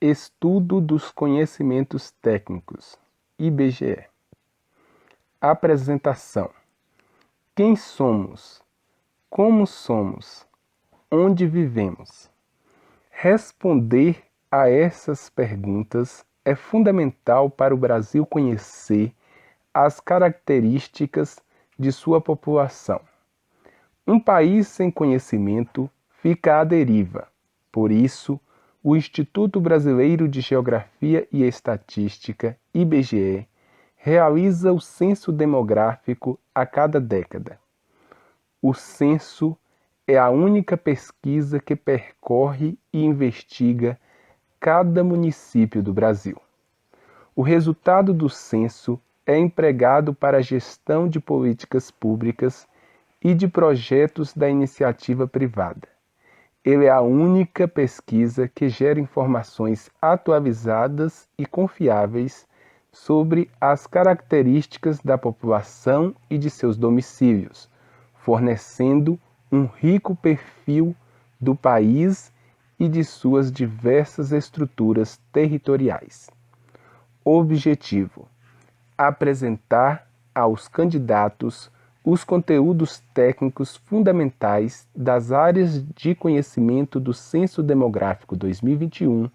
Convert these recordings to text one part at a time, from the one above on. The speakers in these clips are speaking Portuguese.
Estudo dos Conhecimentos Técnicos, IBGE. Apresentação. Quem somos? Como somos? Onde vivemos? Responder a essas perguntas é fundamental para o Brasil conhecer as características de sua população. Um país sem conhecimento fica à deriva. Por isso, o Instituto Brasileiro de Geografia e Estatística, IBGE, realiza o censo demográfico a cada década. O censo é a única pesquisa que percorre e investiga cada município do Brasil. O resultado do censo é empregado para a gestão de políticas públicas e de projetos da iniciativa privada. Ele é a única pesquisa que gera informações atualizadas e confiáveis sobre as características da população e de seus domicílios, fornecendo um rico perfil do país e de suas diversas estruturas territoriais. Objetivo: apresentar aos candidatos os conteúdos técnicos fundamentais das áreas de conhecimento do Censo Demográfico 2021,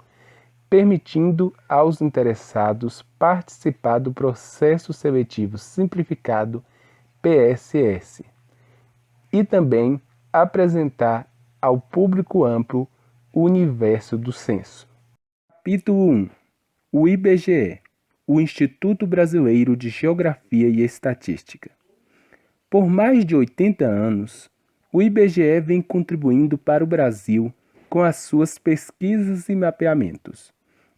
permitindo aos interessados participar do processo seletivo simplificado PSS, e também apresentar ao público amplo o universo do censo. Capítulo 1. O IBGE, o Instituto Brasileiro de Geografia e Estatística. Por mais de 80 anos, o IBGE vem contribuindo para o Brasil com as suas pesquisas e mapeamentos.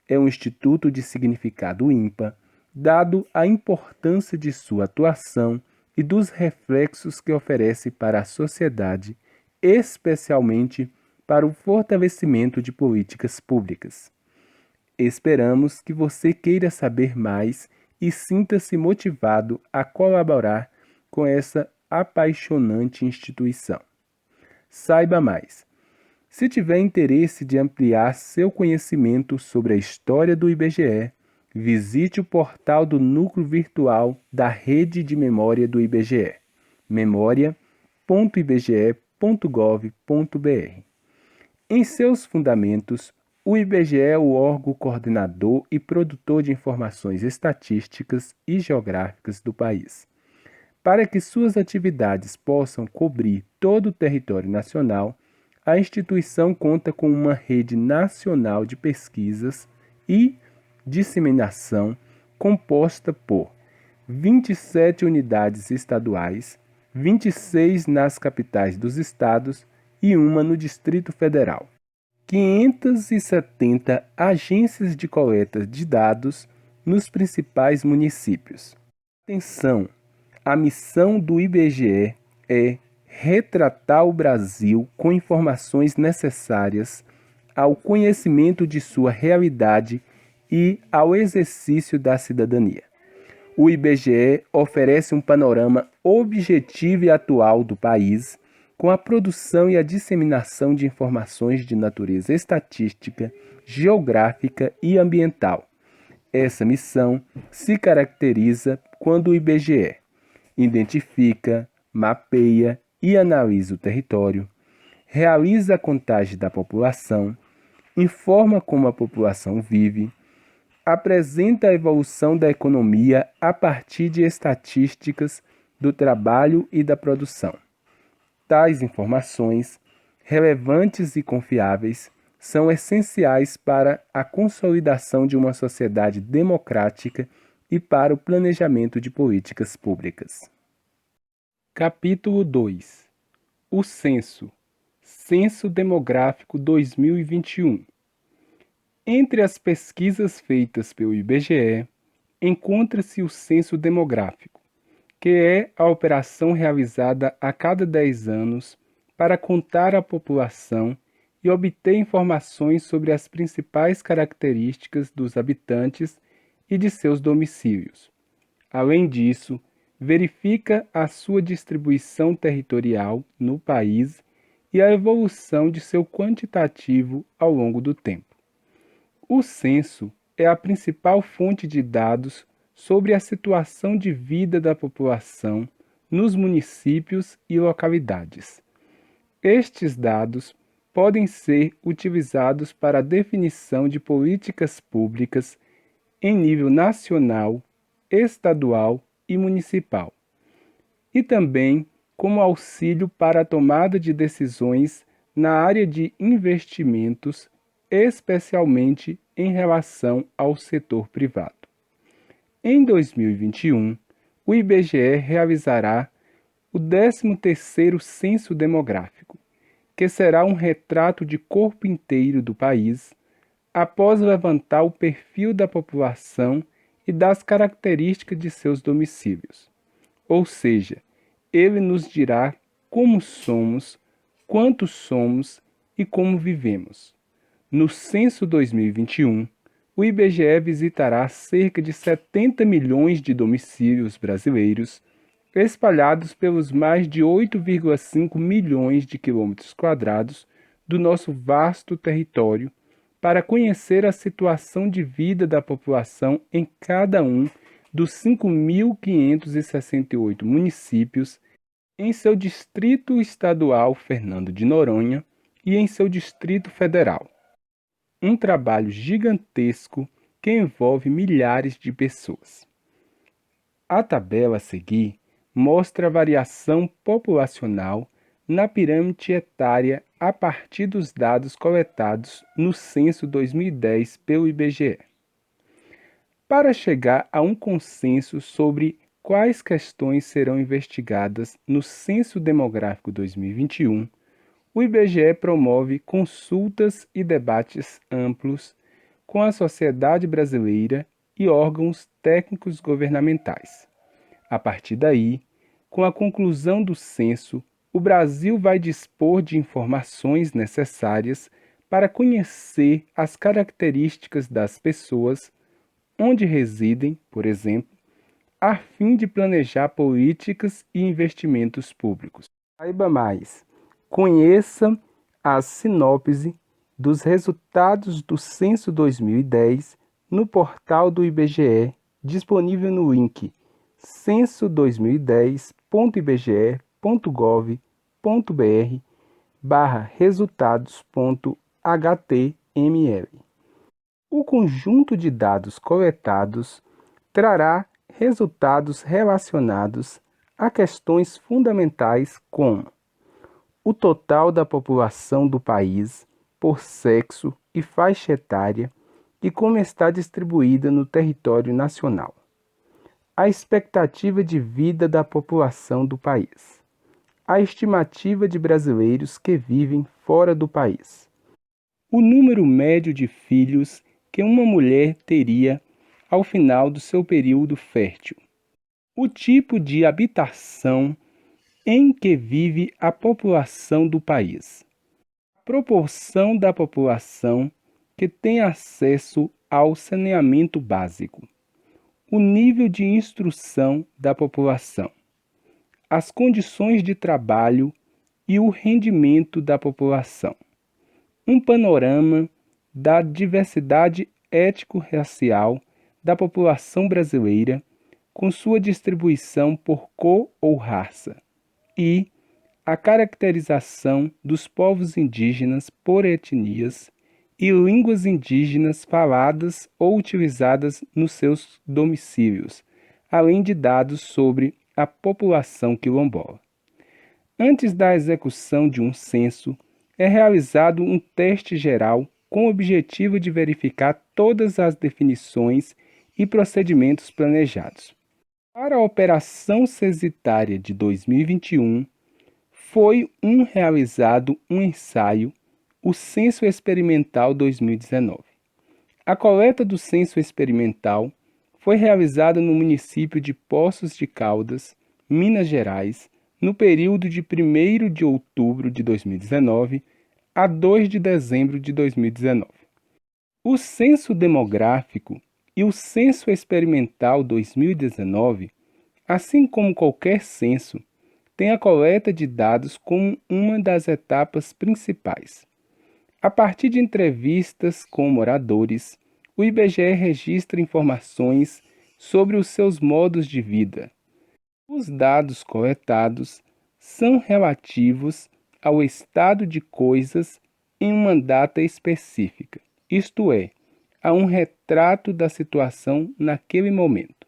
É um instituto de significado ímpar, dado a importância de sua atuação e dos reflexos que oferece para a sociedade, especialmente para o fortalecimento de políticas públicas. Esperamos que você queira saber mais e sinta-se motivado a colaborar com essa apaixonante instituição. Saiba mais. Se tiver interesse de ampliar seu conhecimento sobre a história do IBGE, visite o portal do Núcleo Virtual da Rede de Memória do IBGE, memoria.ibge.gov.br. Em seus fundamentos, o IBGE é o órgão coordenador e produtor de informações estatísticas e geográficas do país. Para que suas atividades possam cobrir todo o território nacional, a instituição conta com uma rede nacional de pesquisas e disseminação composta por 27 unidades estaduais, 26 nas capitais dos estados e uma no Distrito Federal. 570 agências de coleta de dados nos principais municípios. Atenção! A missão do IBGE é retratar o Brasil com informações necessárias ao conhecimento de sua realidade e ao exercício da cidadania. O IBGE oferece um panorama objetivo e atual do país, com a produção e a disseminação de informações de natureza estatística, geográfica e ambiental. Essa missão se caracteriza quando o IBGE identifica, mapeia e analisa o território, realiza a contagem da população, informa como a população vive, apresenta a evolução da economia a partir de estatísticas do trabalho e da produção. Tais informações, relevantes e confiáveis, são essenciais para a consolidação de uma sociedade democrática e para o planejamento de políticas públicas. Capítulo 2. O Censo. Censo Demográfico 2021. Entre as pesquisas feitas pelo IBGE, encontra-se o Censo Demográfico, que é a operação realizada a cada 10 anos para contar a população e obter informações sobre as principais características dos habitantes e de seus domicílios. Além disso, verifica a sua distribuição territorial no país e a evolução de seu quantitativo ao longo do tempo. O censo é a principal fonte de dados sobre a situação de vida da população nos municípios e localidades. Estes dados podem ser utilizados para a definição de políticas públicas em nível nacional, estadual e municipal, e também como auxílio para a tomada de decisões na área de investimentos, especialmente em relação ao setor privado. Em 2021, o IBGE realizará o 13º Censo Demográfico, que será um retrato de corpo inteiro do país, após levantar o perfil da população e das características de seus domicílios. Ou seja, ele nos dirá como somos, quantos somos e como vivemos. No Censo 2021, o IBGE visitará cerca de 70 milhões de domicílios brasileiros, espalhados pelos mais de 8,5 milhões de quilômetros quadrados do nosso vasto território, para conhecer a situação de vida da população em cada um dos 5.568 municípios, em seu Distrito Estadual Fernando de Noronha e em seu Distrito Federal. Um trabalho gigantesco que envolve milhares de pessoas. A tabela a seguir mostra a variação populacional na pirâmide etária a partir dos dados coletados no Censo 2010 pelo IBGE. Para chegar a um consenso sobre quais questões serão investigadas no Censo Demográfico 2021, o IBGE promove consultas e debates amplos com a sociedade brasileira e órgãos técnicos governamentais. A partir daí, com a conclusão do censo, o Brasil vai dispor de informações necessárias para conhecer as características das pessoas, onde residem, por exemplo, a fim de planejar políticas e investimentos públicos. Saiba mais. Conheça a sinopse dos resultados do Censo 2010 no portal do IBGE, disponível no link censo2010.ibge.gov.br/resultados.html. O conjunto de dados coletados trará resultados relacionados a questões fundamentais como o total da população do país por sexo e faixa etária e como está distribuída no território nacional, a expectativa de vida da população do país, a estimativa de brasileiros que vivem fora do país, o número médio de filhos que uma mulher teria ao final do seu período fértil, o tipo de habitação em que vive a população do país, a proporção da população que tem acesso ao saneamento básico, o nível de instrução da população, as condições de trabalho e o rendimento da população, um panorama da diversidade étnico-racial da população brasileira, com sua distribuição por cor ou raça, e a caracterização dos povos indígenas por etnias e línguas indígenas faladas ou utilizadas nos seus domicílios, além de dados sobre a população quilombola. Antes da execução de um censo, é realizado um teste geral com o objetivo de verificar todas as definições e procedimentos planejados. Para a operação censitária de 2021, foi realizado um ensaio, o Censo Experimental 2019. A coleta do censo experimental foi realizada no município de Poços de Caldas, Minas Gerais, no período de 1º de outubro de 2019 a 2 de dezembro de 2019. O Censo Demográfico e o Censo Experimental 2019, assim como qualquer censo, tem a coleta de dados como uma das etapas principais. A partir de entrevistas com moradores, o IBGE registra informações sobre os seus modos de vida. Os dados coletados são relativos ao estado de coisas em uma data específica, isto é, a um retrato da situação naquele momento.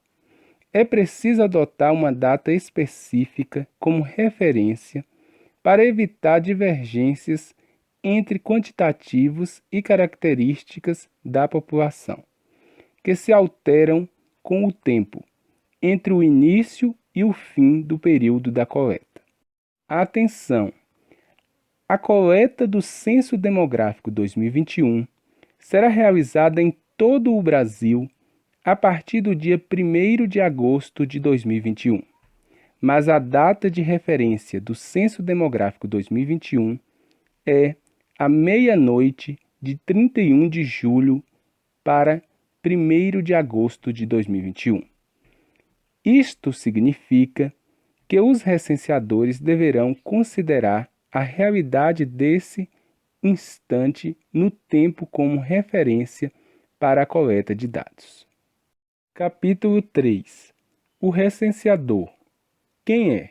É preciso adotar uma data específica como referência para evitar divergências entre quantitativos e características da população, que se alteram com o tempo, entre o início e o fim do período da coleta. Atenção! A coleta do Censo Demográfico 2021 será realizada em todo o Brasil a partir do dia 1º de agosto de 2021, mas a data de referência do Censo Demográfico 2021 é a meia-noite de 31 de julho para 1º de agosto de 2021. Isto significa que os recenseadores deverão considerar a realidade desse instante no tempo como referência para a coleta de dados. Capítulo 3. O recenseador. Quem é?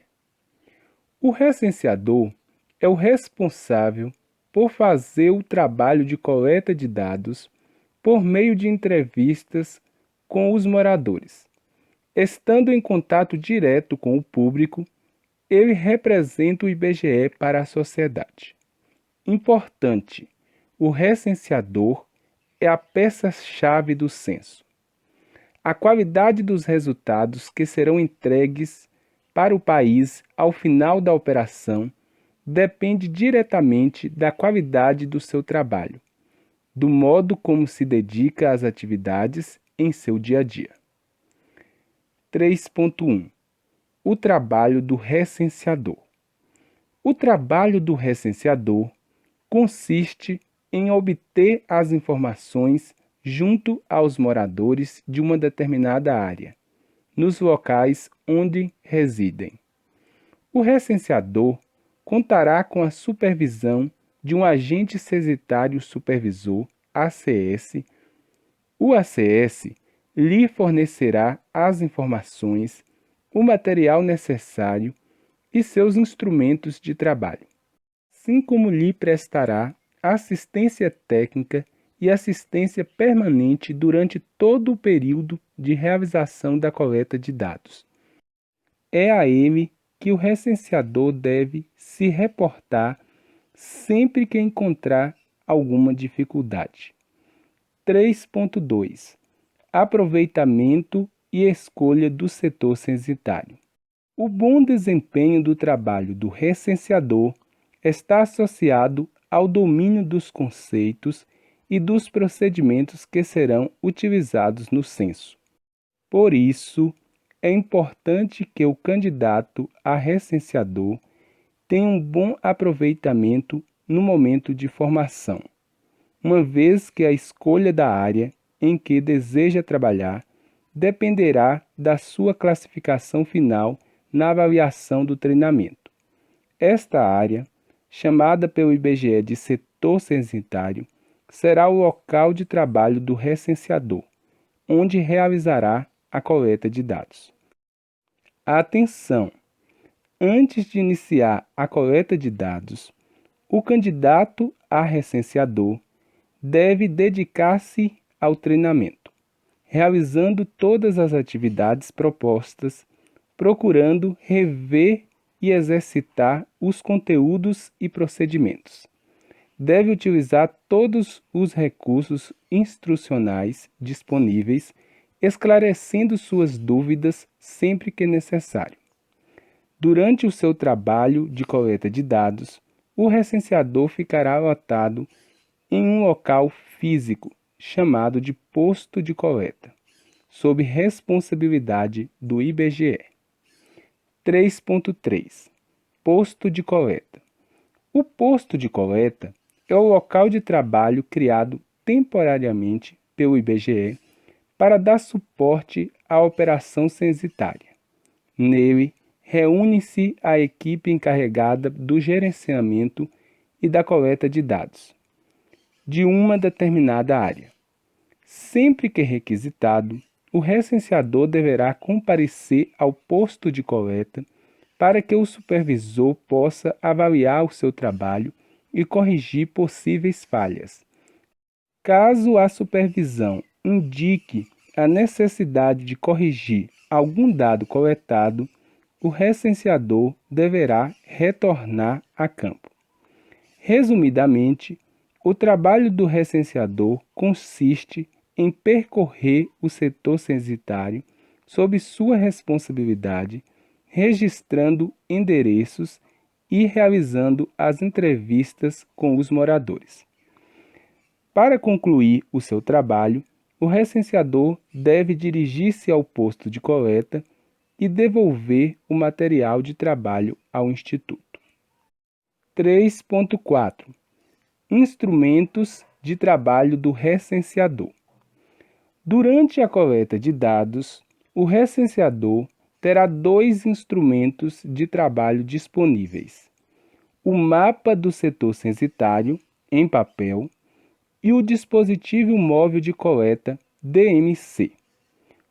O recenseador é o responsável por fazer o trabalho de coleta de dados por meio de entrevistas com os moradores. Estando em contato direto com o público, ele representa o IBGE para a sociedade. Importante: o recenseador é a peça-chave do censo. A qualidade dos resultados que serão entregues para o país ao final da operação depende diretamente da qualidade do seu trabalho, do modo como se dedica às atividades em seu dia a dia. 3.1. O trabalho do recenseador. O trabalho do recenseador consiste em obter as informações junto aos moradores de uma determinada área, nos locais onde residem. O recenseador contará com a supervisão de um agente censitário supervisor, ACS. O ACS lhe fornecerá as informações, o material necessário e seus instrumentos de trabalho, assim como lhe prestará assistência técnica e assistência permanente durante todo o período de realização da coleta de dados. É a ele que o recenseador deve se reportar sempre que encontrar alguma dificuldade. 3.2. Aproveitamento e escolha do setor censitário. O bom desempenho do trabalho do recenseador está associado ao domínio dos conceitos e dos procedimentos que serão utilizados no censo. Por isso, é importante que o candidato a recenseador tenha um bom aproveitamento no momento de formação, uma vez que a escolha da área em que deseja trabalhar dependerá da sua classificação final na avaliação do treinamento. Esta área, chamada pelo IBGE de setor censitário, será o local de trabalho do recenseador, onde realizará a coleta de dados. Atenção! Antes de iniciar a coleta de dados, o candidato a recenseador deve dedicar-se ao treinamento, realizando todas as atividades propostas, procurando rever e exercitar os conteúdos e procedimentos. Deve utilizar todos os recursos instrucionais disponíveis, esclarecendo suas dúvidas sempre que necessário. Durante o seu trabalho de coleta de dados, o recenseador ficará lotado em um local físico, chamado de posto de coleta, sob responsabilidade do IBGE. 3.3. Posto de coleta. O posto de coleta é o local de trabalho criado temporariamente pelo IBGE para dar suporte à operação censitária. Nele, reúne-se a equipe encarregada do gerenciamento e da coleta de dados. de uma determinada área. Sempre que requisitado, o recenseador deverá comparecer ao posto de coleta para que o supervisor possa avaliar o seu trabalho e corrigir possíveis falhas. Caso a supervisão indique a necessidade de corrigir algum dado coletado, o recenseador deverá retornar a campo. Resumidamente, o trabalho do recenseador consiste em percorrer o setor censitário sob sua responsabilidade, registrando endereços e realizando as entrevistas com os moradores. Para concluir o seu trabalho, o recenseador deve dirigir-se ao posto de coleta e devolver o material de trabalho ao Instituto. 3.4 Instrumentos de trabalho do recenseador. Durante a coleta de dados, o recenseador terá dois instrumentos de trabalho disponíveis: o mapa do setor censitário, em papel, e o dispositivo móvel de coleta, DMC.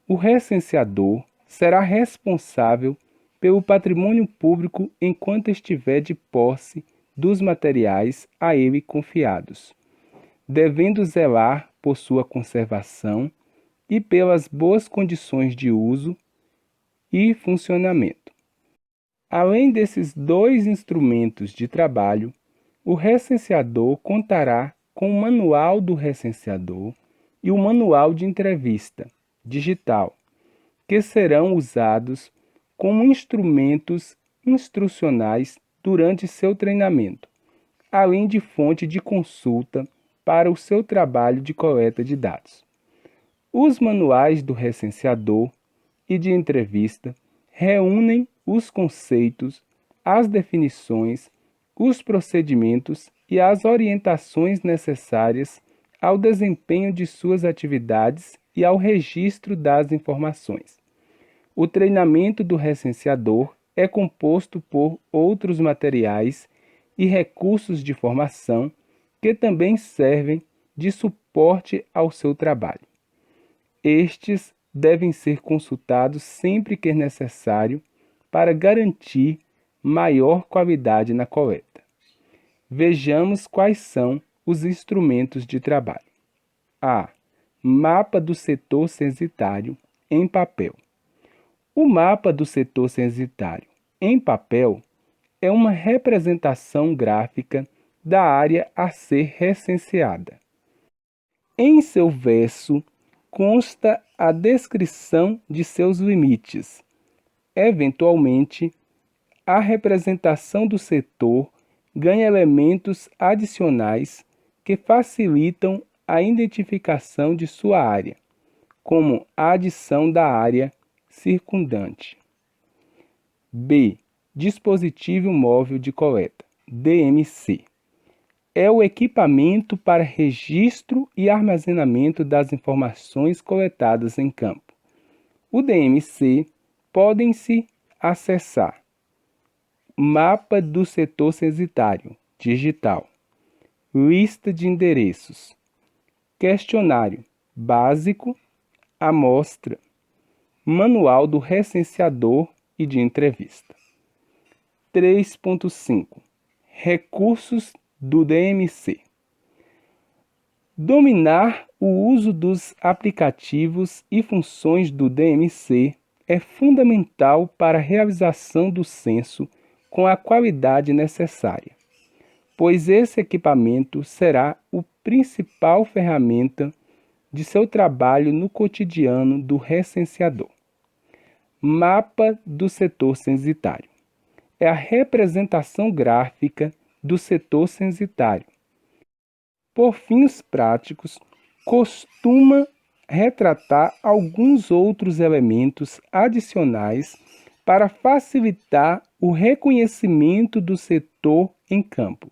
O recenseador será responsável pelo patrimônio público enquanto estiver de posse dos materiais a ele confiados, devendo zelar por sua conservação e pelas boas condições de uso e funcionamento. Além desses dois instrumentos de trabalho, o recenseador contará com o Manual do Recenseador e o Manual de Entrevista digital, que serão usados como instrumentos instrucionais durante seu treinamento, além de fonte de consulta para o seu trabalho de coleta de dados. Os manuais do recenseador e de entrevista reúnem os conceitos, as definições, os procedimentos e as orientações necessárias ao desempenho de suas atividades e ao registro das informações. O treinamento do recenseador é composto por outros materiais e recursos de formação que também servem de suporte ao seu trabalho. Estes devem ser consultados sempre que necessário para garantir maior qualidade na coleta. Vejamos quais são os instrumentos de trabalho. A. Mapa do setor censitário em papel. O mapa do setor censitário em papel é uma representação gráfica da área a ser recenseada. Em seu verso, consta a descrição de seus limites. Eventualmente, a representação do setor ganha elementos adicionais que facilitam a identificação de sua área, como a adição da área circundante. B. Dispositivo móvel de coleta, DMC. É o equipamento para registro e armazenamento das informações coletadas em campo. O DMC podem-se acessar: mapa do setor censitário, digital, lista de endereços, questionário básico, amostra, manual do recenseador e de entrevista. 3.5 Recursos do DMC. Dominar o uso dos aplicativos e funções do DMC é fundamental para a realização do censo com a qualidade necessária, pois esse equipamento será o principal ferramenta de seu trabalho no cotidiano do recenseador. Mapa do setor censitário. É a representação gráfica do setor censitário. Por fins práticos, costuma retratar alguns outros elementos adicionais para facilitar o reconhecimento do setor em campo.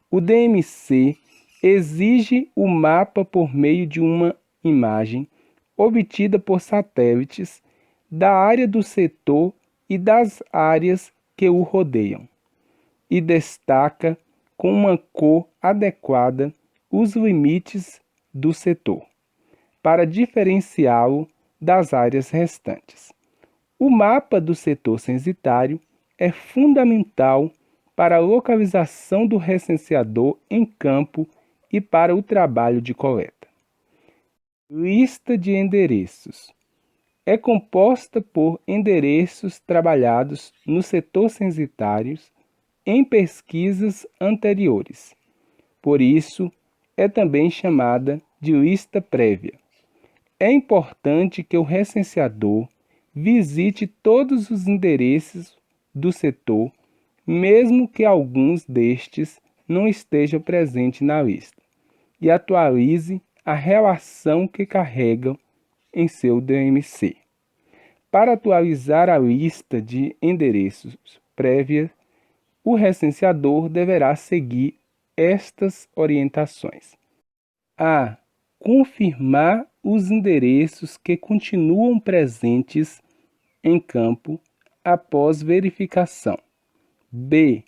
O DMC exige o mapa por meio de uma imagem obtida por satélites da área do setor e das áreas que o rodeiam, e destaca com uma cor adequada os limites do setor, para diferenciá-lo das áreas restantes. O mapa do setor censitário é fundamental para a localização do recenseador em campo e para o trabalho de coleta. Lista de endereços. É composta por endereços trabalhados no setor censitário em pesquisas anteriores. Por isso, é também chamada de lista prévia. É importante que o recenseador visite todos os endereços do setor, mesmo que alguns destes não estejam presentes na lista, e atualize a relação que carregam em seu DMC. Para atualizar a lista de endereços prévia, o recenseador deverá seguir estas orientações. A. Confirmar os endereços que continuam presentes em campo após verificação. B.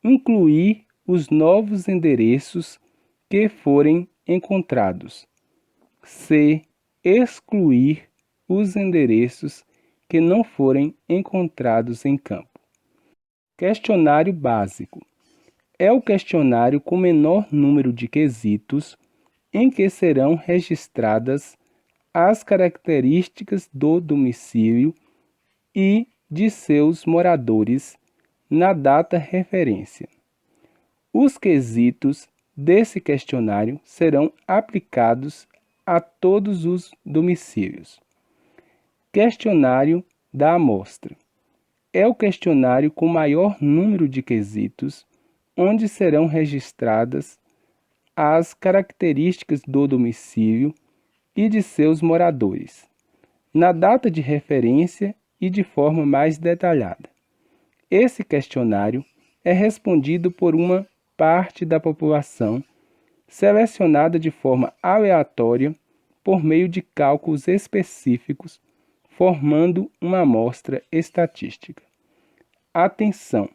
Incluir os novos endereços que forem encontrados. C. Excluir os endereços que não forem encontrados em campo. Questionário básico. É o questionário com menor número de quesitos em que serão registradas as características do domicílio e de seus moradores na data referência. Os quesitos desse questionário serão aplicados a todos os domicílios. Questionário da amostra. É o questionário com maior número de quesitos, onde serão registradas as características do domicílio e de seus moradores, na data de referência e de forma mais detalhada. Esse questionário é respondido por uma parte da população, selecionada de forma aleatória por meio de cálculos específicos, formando uma amostra estatística. Atenção!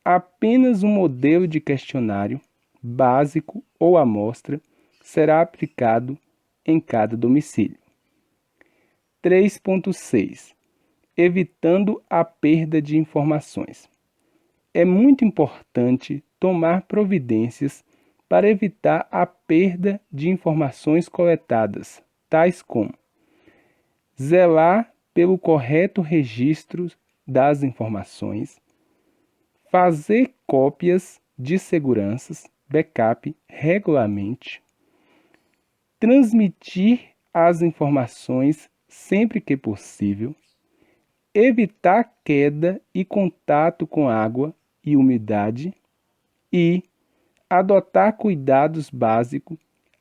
Apenas um modelo de questionário básico ou amostra será aplicado em cada domicílio. 3.6. Evitando a perda de informações. É muito importante tomar providências para evitar a perda de informações coletadas, tais como zelar pelo correto registro das informações, fazer cópias de seguranças, backup regularmente, transmitir as informações sempre que possível, evitar queda e contato com água e umidade e adotar cuidados básicos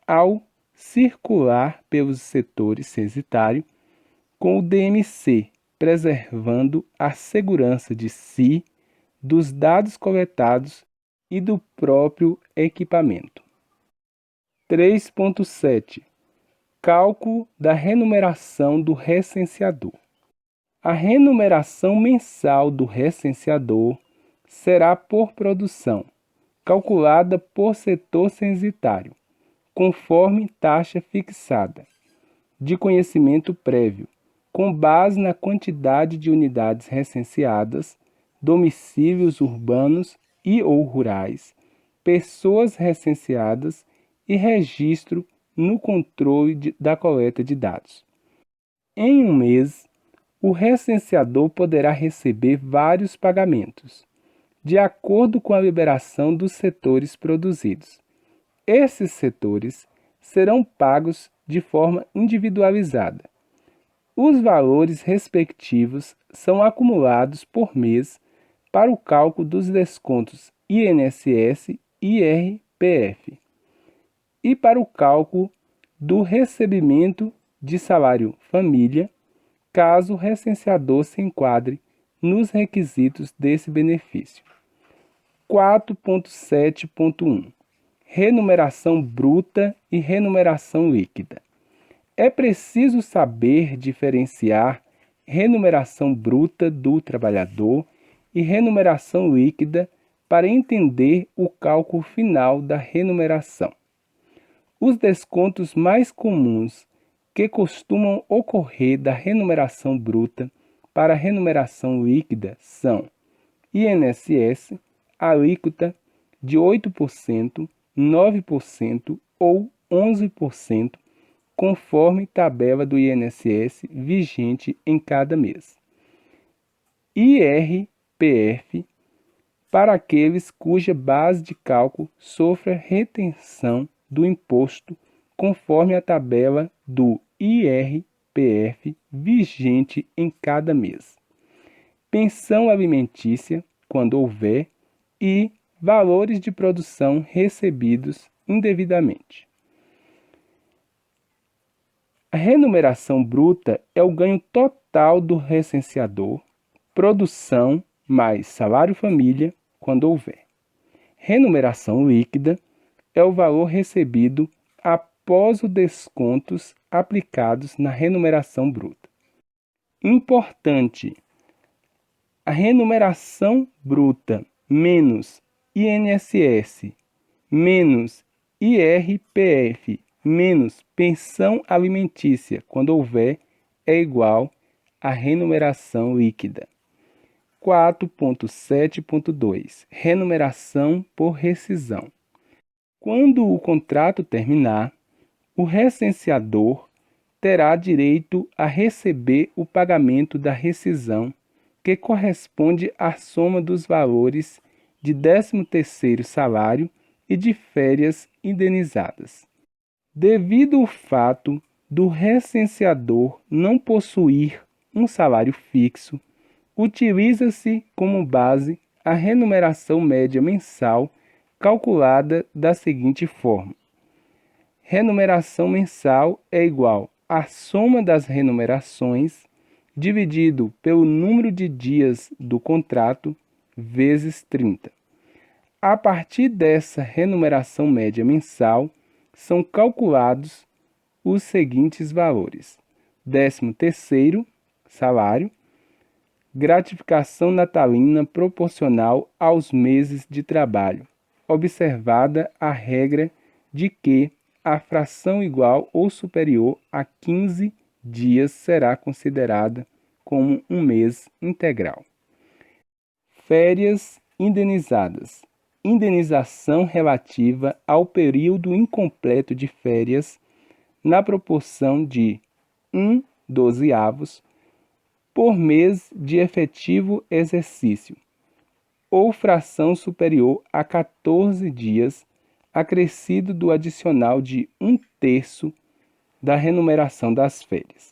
ao circular pelos setores censitários com o DMC, preservando a segurança de si, dos dados coletados e do próprio equipamento. 3.7. Cálculo da remuneração do recenseador. A remuneração mensal do recenseador será por produção, calculada por setor censitário, conforme taxa fixada, de conhecimento prévio, com base na quantidade de unidades recenseadas, domicílios urbanos e ou rurais, pessoas recenseadas e registro no controle da coleta de dados. Em um mês, o recenseador poderá receber vários pagamentos, de acordo com a liberação dos setores produzidos. Esses setores serão pagos de forma individualizada. Os valores respectivos são acumulados por mês para o cálculo dos descontos INSS e IRPF e para o cálculo do recebimento de salário família, caso o recenseador se enquadre nos requisitos desse benefício. 4.7.1. Remuneração bruta e remuneração líquida. É preciso saber diferenciar remuneração bruta do trabalhador e remuneração líquida para entender o cálculo final da remuneração. Os descontos mais comuns que costumam ocorrer da remuneração bruta para a remuneração líquida são INSS, alíquota de 8%, 9% ou 11%, conforme tabela do INSS vigente em cada mês. IRPF, para aqueles cuja base de cálculo sofra retenção do imposto, conforme a tabela do IRPF vigente em cada mês. Pensão alimentícia, quando houver, e valores de produção recebidos indevidamente. A remuneração bruta é o ganho total do recenseador, produção mais salário-família, quando houver. Remuneração líquida é o valor recebido após os descontos aplicados na remuneração bruta. Importante: a remuneração bruta menos INSS menos IRPF menos pensão alimentícia, quando houver, é igual à remuneração líquida. 4.7.2 Remuneração por rescisão. Quando o contrato terminar, o recenseador terá direito a receber o pagamento da rescisão, que corresponde à soma dos valores de 13º salário e de férias indenizadas. Devido ao fato do recenseador não possuir um salário fixo, utiliza-se como base a remuneração média mensal calculada da seguinte forma: remuneração mensal é igual à soma das remunerações dividido pelo número de dias do contrato vezes 30. A partir dessa remuneração média mensal, são calculados os seguintes valores: 13º salário, gratificação natalina proporcional aos meses de trabalho, observada a regra de que a fração igual ou superior a 15 dias será considerada como um mês integral. Férias indenizadas. Indenização relativa ao período incompleto de férias na proporção de 1/12 por mês de efetivo exercício, ou fração superior a 14 dias, acrescido do adicional de 1/3 da remuneração das férias.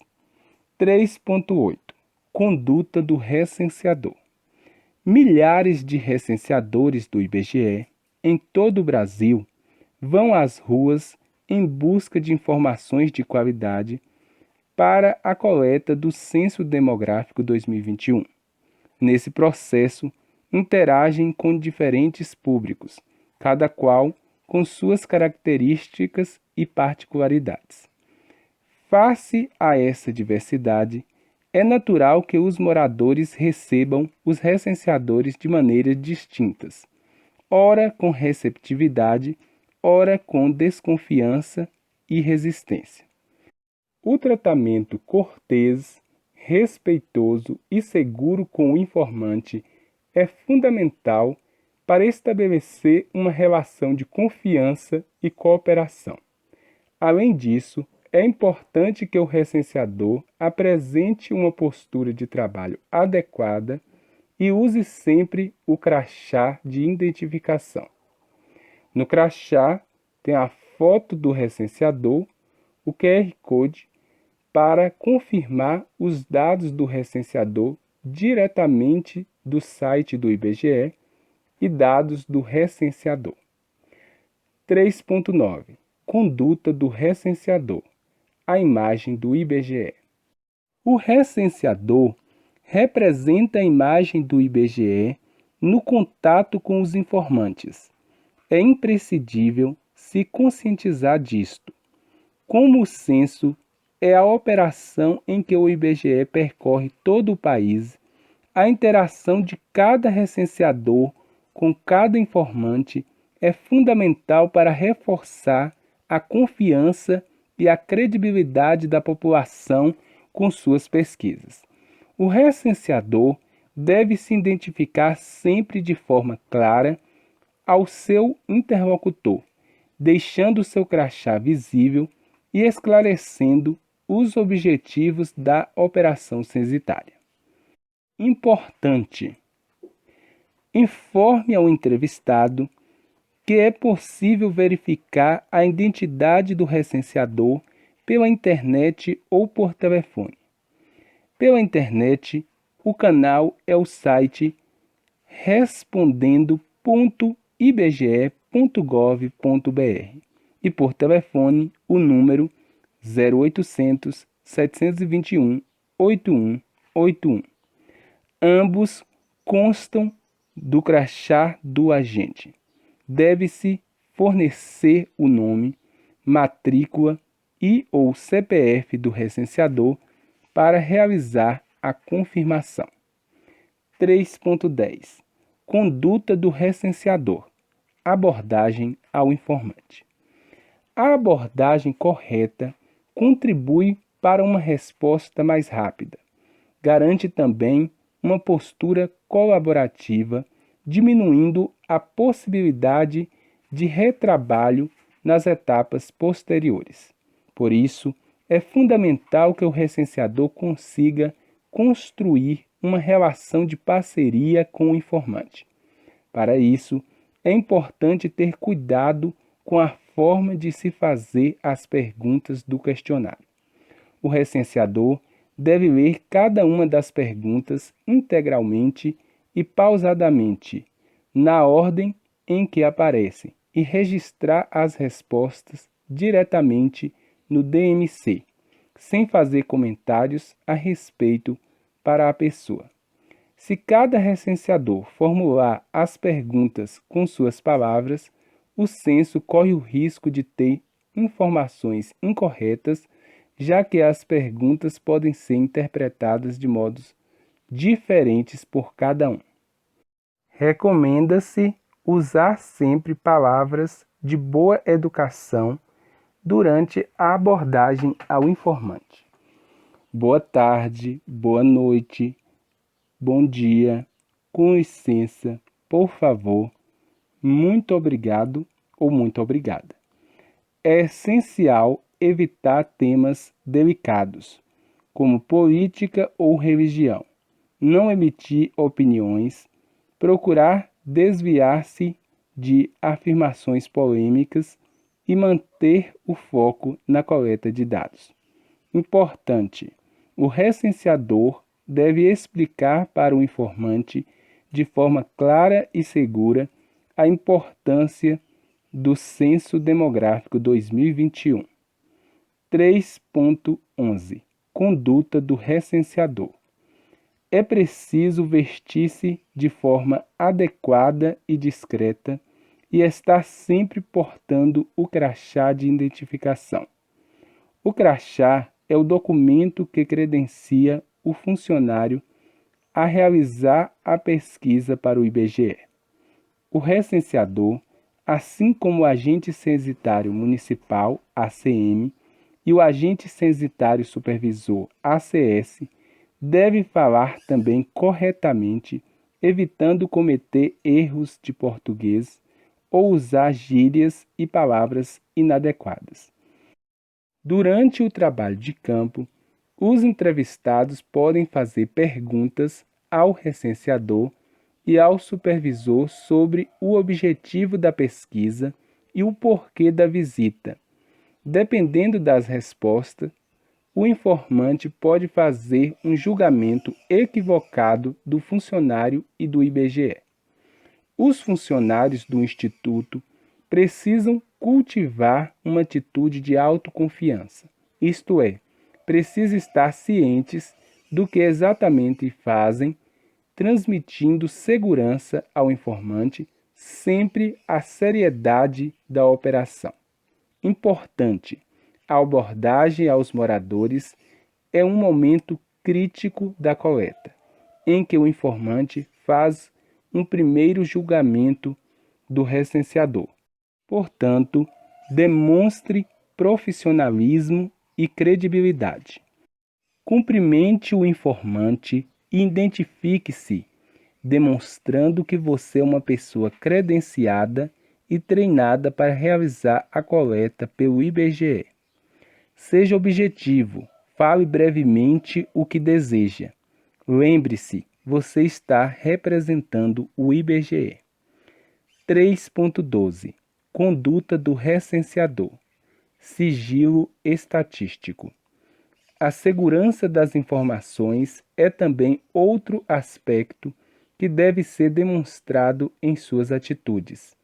3.8 Conduta do recenseador. Milhares de recenseadores do IBGE em todo o Brasil vão às ruas em busca de informações de qualidade para a coleta do Censo Demográfico 2021. Nesse processo, interagem com diferentes públicos, cada qual com suas características e particularidades. Face a essa diversidade, é natural que os moradores recebam os recenseadores de maneiras distintas, ora com receptividade, ora com desconfiança e resistência. O tratamento cortês, respeitoso e seguro com o informante é fundamental para estabelecer uma relação de confiança e cooperação. Além disso, é importante que o recenseador apresente uma postura de trabalho adequada e use sempre o crachá de identificação. No crachá tem a foto do recenseador, o QR Code, para confirmar os dados do recenseador diretamente do site do IBGE e dados do recenseador. 3.9 Conduta do recenseador. A imagem do IBGE. O recenseador representa a imagem do IBGE no contato com os informantes. É imprescindível se conscientizar disto. Como o censo é a operação em que o IBGE percorre todo o país, a interação de cada recenseador com cada informante é fundamental para reforçar a confiança e a credibilidade da população com suas pesquisas. O recenseador deve se identificar sempre de forma clara ao seu interlocutor, deixando seu crachá visível e esclarecendo os objetivos da operação censitária. Importante: informe ao entrevistado que é possível verificar a identidade do recenseador pela internet ou por telefone. Pela internet, o canal é o site respondendo.ibge.gov.br e por telefone o número 0800 721 8181. Ambos constam do crachá do agente. Deve-se fornecer o nome, matrícula e ou CPF do recenseador para realizar a confirmação. 3.10 Conduta do recenseador. Abordagem ao informante. A abordagem correta contribui para uma resposta mais rápida. Garante também uma postura colaborativa, diminuindo a possibilidade de retrabalho nas etapas posteriores. Por isso, é fundamental que o recenseador consiga construir uma relação de parceria com o informante. Para isso, é importante ter cuidado com a forma de se fazer as perguntas do questionário. O recenseador deve ler cada uma das perguntas integralmente e pausadamente, na ordem em que aparecem, e registrar as respostas diretamente no DMC, sem fazer comentários a respeito para a pessoa. Se cada recenseador formular as perguntas com suas palavras, o censo corre o risco de ter informações incorretas, já que as perguntas podem ser interpretadas de modos diferentes por cada um. Recomenda-se usar sempre palavras de boa educação durante a abordagem ao informante. Boa tarde, boa noite, bom dia, com licença, por favor, muito obrigado ou muito obrigada. É essencial evitar temas delicados, como política ou religião, não emitir opiniões, procurar desviar-se de afirmações polêmicas e manter o foco na coleta de dados. Importante: o recenseador deve explicar para o informante de forma clara e segura a importância do Censo Demográfico 2021. 3.11 Conduta do recenseador. É preciso vestir-se de forma adequada e discreta e estar sempre portando o crachá de identificação. O crachá é o documento que credencia o funcionário a realizar a pesquisa para o IBGE. O recenseador, assim como o agente censitário municipal, ACM, e o agente censitário supervisor, ACS, deve falar também corretamente, evitando cometer erros de português ou usar gírias e palavras inadequadas. Durante o trabalho de campo, os entrevistados podem fazer perguntas ao recenseador e ao supervisor sobre o objetivo da pesquisa e o porquê da visita. Dependendo das respostas, o informante pode fazer um julgamento equivocado do funcionário e do IBGE. Os funcionários do Instituto precisam cultivar uma atitude de autoconfiança, isto é, precisam estar cientes do que exatamente fazem, transmitindo segurança ao informante, sempre a seriedade da operação. Importante: a abordagem aos moradores é um momento crítico da coleta, em que o informante faz um primeiro julgamento do recenseador. Portanto, Demonstre profissionalismo e credibilidade. Cumprimente o informante e identifique-se, demonstrando que você é uma pessoa credenciada e treinada para realizar a coleta pelo IBGE. Seja objetivo, fale brevemente o que deseja. Lembre-se, você está representando o IBGE. 3.12 Conduta do recenseador. Sigilo estatístico. A segurança das informações é também outro aspecto que deve ser demonstrado em suas atitudes,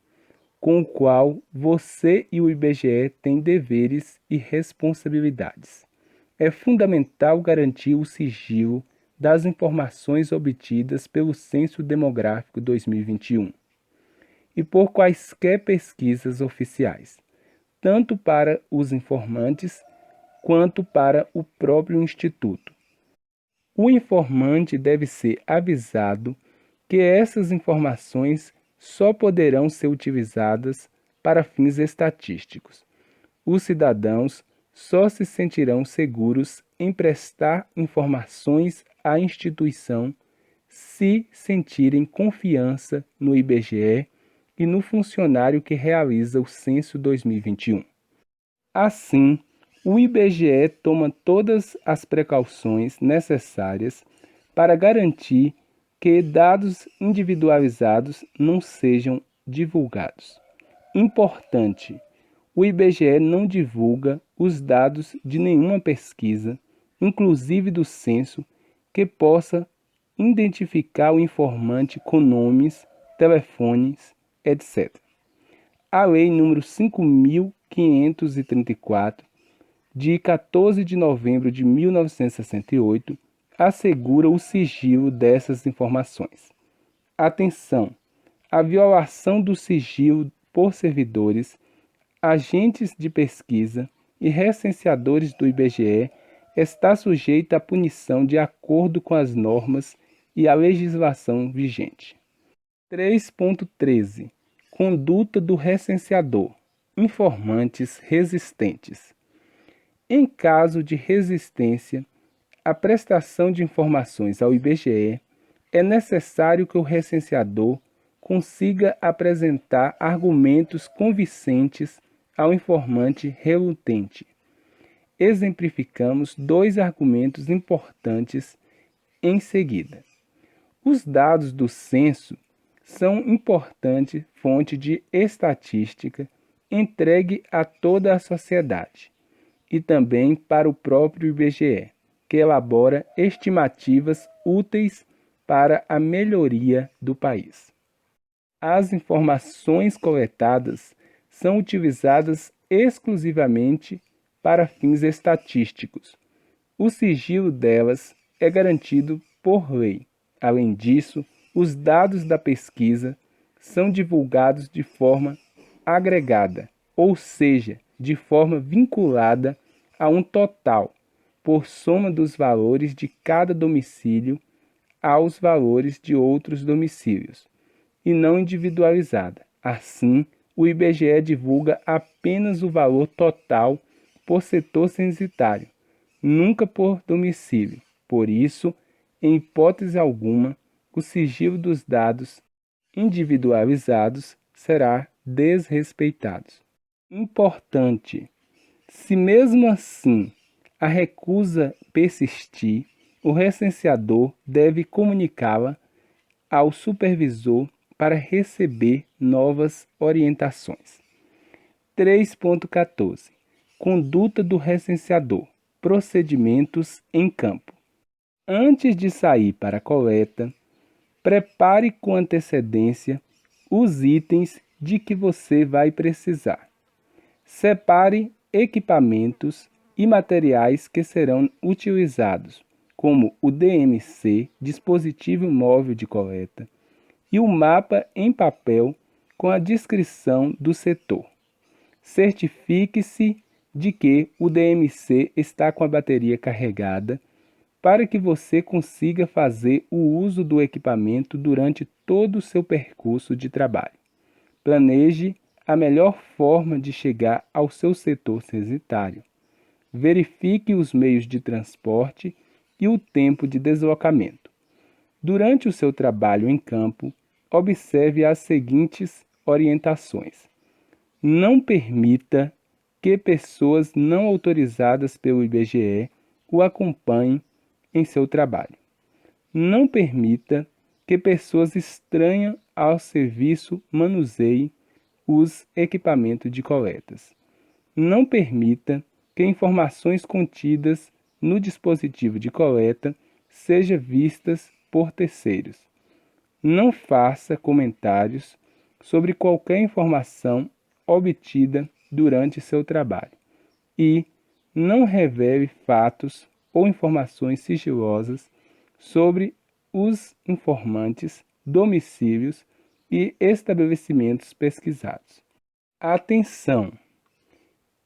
com o qual você e o IBGE têm deveres e responsabilidades. É fundamental garantir o sigilo das informações obtidas pelo Censo Demográfico 2021 e por quaisquer pesquisas oficiais, tanto para os informantes quanto para o próprio Instituto. O informante deve ser avisado que essas informações só poderão ser utilizadas para fins estatísticos. Os cidadãos só se sentirão seguros em prestar informações à instituição se sentirem confiança no IBGE e no funcionário que realiza o Censo 2021. Assim, o IBGE toma todas as precauções necessárias para garantir que dados individualizados não sejam divulgados. Importante: o IBGE não divulga os dados de nenhuma pesquisa, inclusive do censo, que possa identificar o informante com nomes, telefones, etc. A Lei nº 5.534, de 14 de novembro de 1968, assegura o sigilo dessas informações. Atenção! A violação do sigilo por servidores, agentes de pesquisa e recenseadores do IBGE está sujeita à punição de acordo com as normas e a legislação vigente. 3.13 Conduta do recenseador. Informantes resistentes. Em caso de resistência à prestação de informações ao IBGE, é necessário que o recenseador consiga apresentar argumentos convincentes ao informante relutante. Exemplificamos 2 argumentos importantes em seguida. Os dados do censo são importante fonte de estatística entregue a toda a sociedade e também para o próprio IBGE, que elabora estimativas úteis para a melhoria do país. As informações coletadas são utilizadas exclusivamente para fins estatísticos. O sigilo delas é garantido por lei. Além disso, os dados da pesquisa são divulgados de forma agregada, ou seja, de forma vinculada a um total, por soma dos valores de cada domicílio aos valores de outros domicílios, e não individualizada. Assim, o IBGE divulga apenas o valor total por setor censitário, nunca por domicílio. Por isso, em hipótese alguma, o sigilo dos dados individualizados será desrespeitado. Importante: se mesmo assim a recusa persistir, o recenseador deve comunicá-la ao supervisor para receber novas orientações. 3.14 Conduta do recenseador. Procedimentos em campo. Antes de sair para a coleta, prepare com antecedência os itens de que você vai precisar. Separe equipamentos e materiais que serão utilizados, como o DMC, dispositivo móvel de coleta, e o mapa em papel com a descrição do setor. Certifique-se de que o DMC está com a bateria carregada para que você consiga fazer o uso do equipamento durante todo o seu percurso de trabalho. Planeje a melhor forma de chegar ao seu setor censitário. Verifique os meios de transporte e o tempo de deslocamento. Durante o seu trabalho em campo, observe as seguintes orientações. Não permita que pessoas não autorizadas pelo IBGE o acompanhem em seu trabalho. Não permita que pessoas estranhas ao serviço manuseiem os equipamentos de coletas. Não permita que informações contidas no dispositivo de coleta sejam vistas por terceiros. Não faça comentários sobre qualquer informação obtida durante seu trabalho e não revele fatos ou informações sigilosas sobre os informantes, domicílios e estabelecimentos pesquisados. Atenção!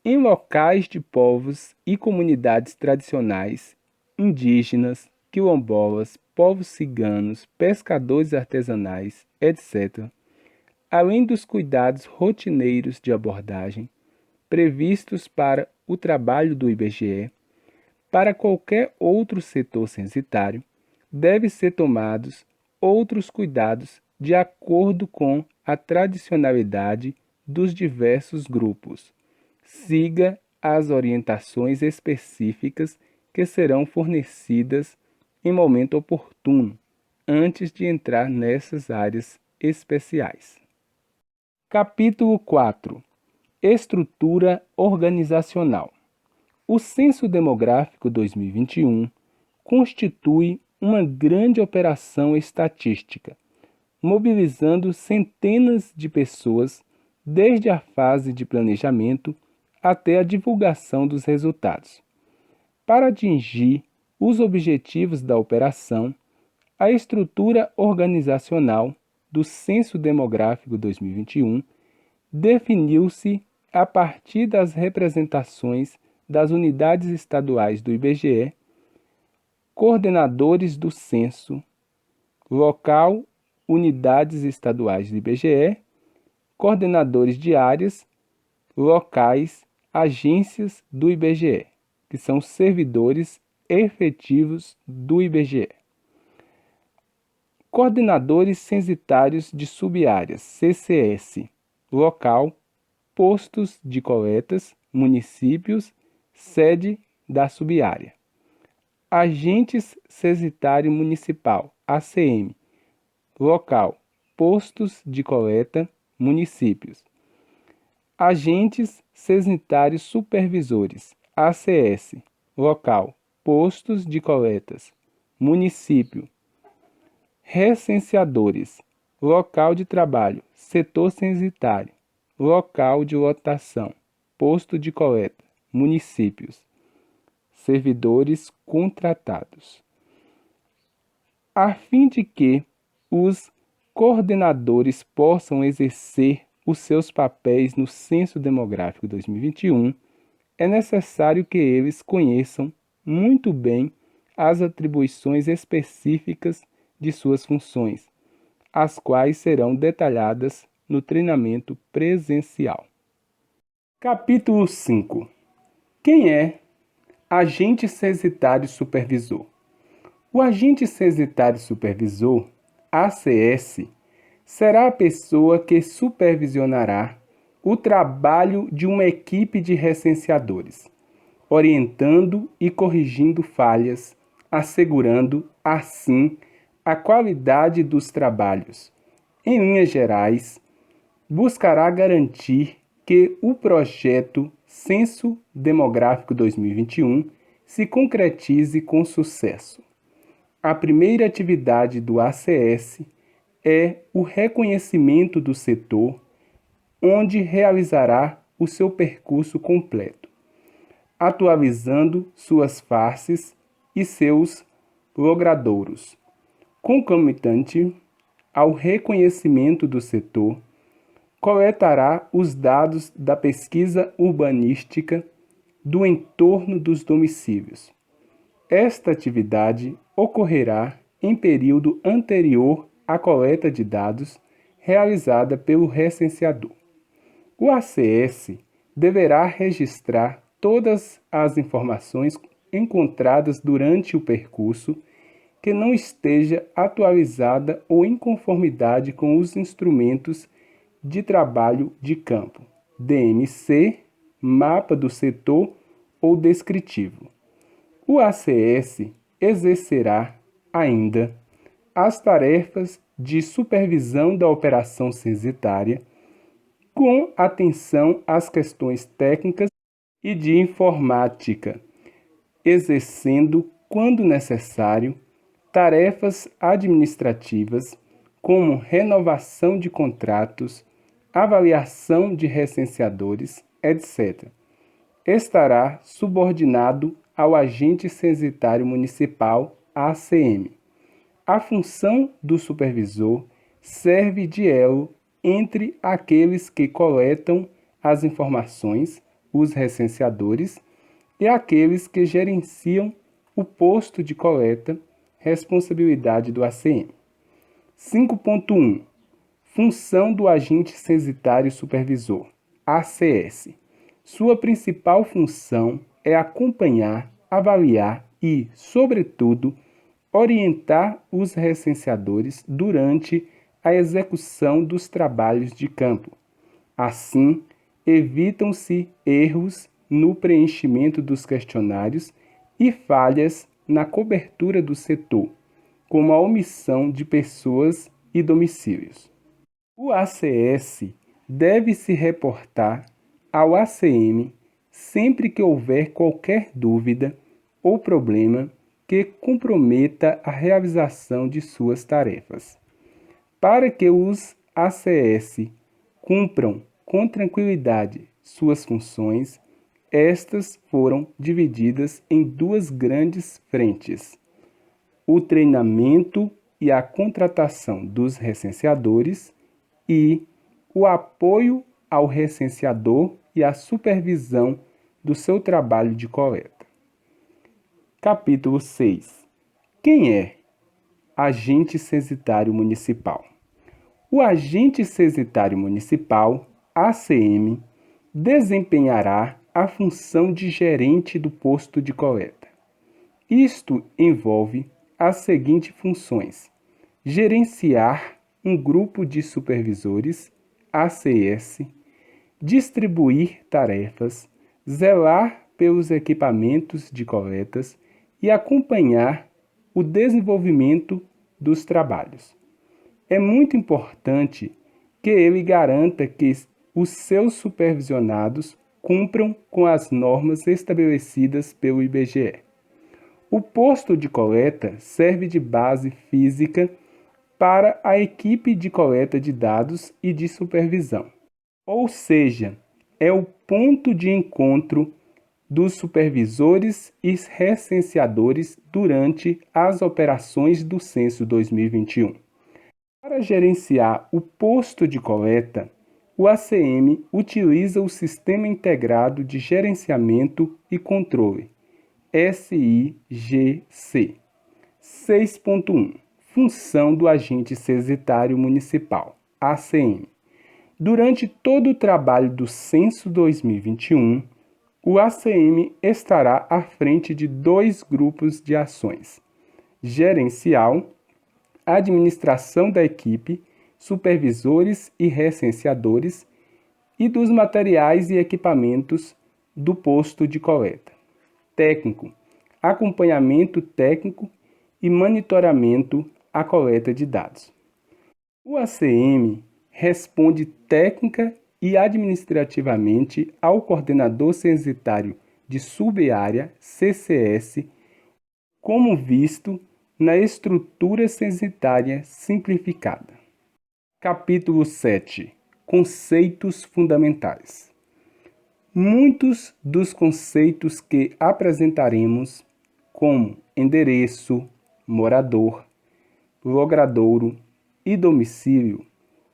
Em locais de povos e comunidades tradicionais, indígenas, quilombolas, povos ciganos, pescadores artesanais, etc., além dos cuidados rotineiros de abordagem previstos para o trabalho do IBGE, para qualquer outro setor censitário, devem ser tomados outros cuidados de acordo com a tradicionalidade dos diversos grupos. Siga as orientações específicas que serão fornecidas em momento oportuno, antes de entrar nessas áreas especiais. Capítulo 4. Estrutura organizacional. O Censo Demográfico 2021 constitui uma grande operação estatística, mobilizando centenas de pessoas desde a fase de planejamento até a divulgação dos resultados. Para atingir os objetivos da operação, a estrutura organizacional do Censo Demográfico 2021 definiu-se a partir das representações das unidades estaduais do IBGE, coordenadores do censo local, unidades estaduais do IBGE, coordenadores de áreas locais, agências do IBGE, que são servidores efetivos do IBGE. Coordenadores censitários de subáreas, CCS, local, postos de coletas, municípios, sede da subárea. Agentes censitário municipal, ACM, local, postos de coleta, municípios. Agentes censitários supervisores, ACS, local, postos de coletas, município. Recenseadores, local de trabalho, setor censitário, local de lotação, posto de coleta, municípios. Servidores contratados. A fim de que os coordenadores possam exercer os seus papéis no Censo Demográfico 2021, é necessário que eles conheçam muito bem as atribuições específicas de suas funções, as quais serão detalhadas no treinamento presencial. Capítulo 5. Quem é agente censitário supervisor? O agente censitário supervisor, ACS, será a pessoa que supervisionará o trabalho de uma equipe de recenseadores, orientando e corrigindo falhas, assegurando, assim, a qualidade dos trabalhos. Em linhas gerais, buscará garantir que o projeto Censo Demográfico 2021 se concretize com sucesso. A primeira atividade do ACS é o reconhecimento do setor, onde realizará o seu percurso completo, atualizando suas faces e seus logradouros. Concomitante ao reconhecimento do setor, coletará os dados da pesquisa urbanística do entorno dos domicílios. Esta atividade ocorrerá em período anterior à coleta de dados realizada pelo recenseador. O ACS deverá registrar todas as informações encontradas durante o percurso que não esteja atualizada ou em conformidade com os instrumentos de trabalho de campo, DMC, mapa do setor ou descritivo. O ACS exercerá ainda as tarefas de supervisão da operação censitária, com atenção às questões técnicas e de informática, exercendo, quando necessário, tarefas administrativas como renovação de contratos, avaliação de recenseadores, etc. Estará subordinado ao agente censitário municipal, ACM. A função do supervisor serve de elo entre aqueles que coletam as informações, os recenseadores, e aqueles que gerenciam o posto de coleta, responsabilidade do ACM. 5.1 Função do agente censitário supervisor, ACS. Sua principal função é acompanhar, avaliar e, sobretudo, orientar os recenseadores durante a execução dos trabalhos de campo. Assim, evitam-se erros no preenchimento dos questionários e falhas na cobertura do setor, como a omissão de pessoas e domicílios. O ACS deve se reportar ao ACM sempre que houver qualquer dúvida ou problema que comprometa a realização de suas tarefas. Para que os ACS cumpram com tranquilidade suas funções, estas foram divididas em duas grandes frentes: o treinamento e a contratação dos recenseadores e o apoio ao recenseador e a supervisão do seu trabalho de coleta. Capítulo 6. Quem é agente censitário municipal? O agente censitário municipal, ACM, desempenhará a função de gerente do posto de coleta. Isto envolve as seguintes funções: gerenciar um grupo de supervisores, ACS, distribuir tarefas, zelar pelos equipamentos de coletas e acompanhar o desenvolvimento dos trabalhos. É muito importante que ele garanta que os seus supervisionados cumpram com as normas estabelecidas pelo IBGE. O posto de coleta serve de base física para a equipe de coleta de dados e de supervisão, ou seja, é o ponto de encontro dos supervisores e recenseadores durante as operações do Censo 2021. Para gerenciar o posto de coleta, o ACM utiliza o Sistema Integrado de Gerenciamento e Controle, SIGC. 6.1 Função do agente censitário municipal, ACM. Durante todo o trabalho do Censo 2021, o ACM estará à frente de dois grupos de ações: gerencial, administração da equipe, supervisores e recenseadores, e dos materiais e equipamentos do posto de coleta. Técnico, acompanhamento técnico e monitoramento à coleta de dados. O ACM responde técnica e administrativamente ao coordenador censitário de subárea, CCS, como visto na estrutura censitária simplificada. Capítulo 7. Conceitos fundamentais. Muitos dos conceitos que apresentaremos, como endereço, morador, logradouro e domicílio,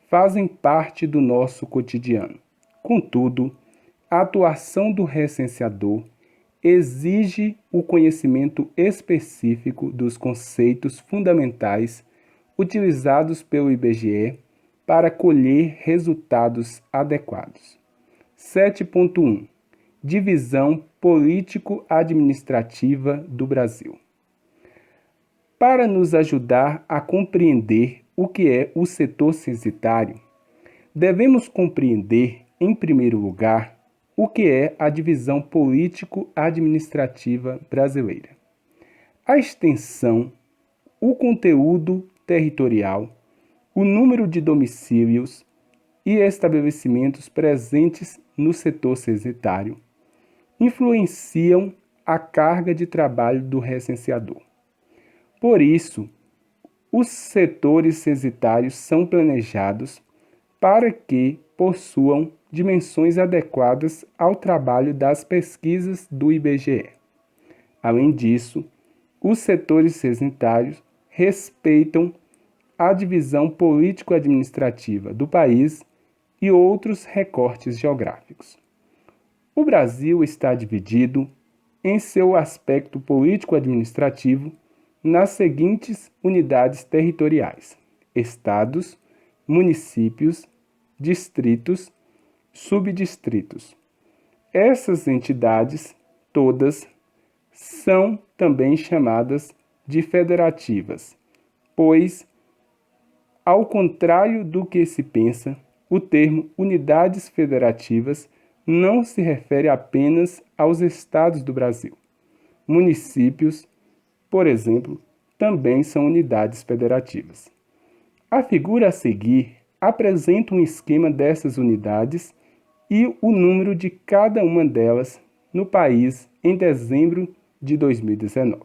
fazem parte do nosso cotidiano. Contudo, a atuação do recenseador exige o conhecimento específico dos conceitos fundamentais utilizados pelo IBGE para colher resultados adequados. 7.1 Divisão político-administrativa do Brasil. Para nos ajudar a compreender o que é o setor censitário, devemos compreender, em primeiro lugar, o que é a divisão político-administrativa brasileira. A extensão, o conteúdo territorial, o número de domicílios e estabelecimentos presentes no setor censitário influenciam a carga de trabalho do recenseador. Por isso, os setores censitários são planejados para que possuam dimensões adequadas ao trabalho das pesquisas do IBGE. Além disso, os setores censitários respeitam a divisão político-administrativa do país e outros recortes geográficos. O Brasil está dividido, em seu aspecto político-administrativo, nas seguintes unidades territoriais: estados, municípios, distritos, subdistritos. Essas entidades, todas, são também chamadas de federativas, pois, ao contrário do que se pensa, o termo unidades federativas não se refere apenas aos estados do Brasil. Municípios, por exemplo, também são unidades federativas. A figura a seguir apresenta um esquema dessas unidades e o número de cada uma delas no país em dezembro de 2019.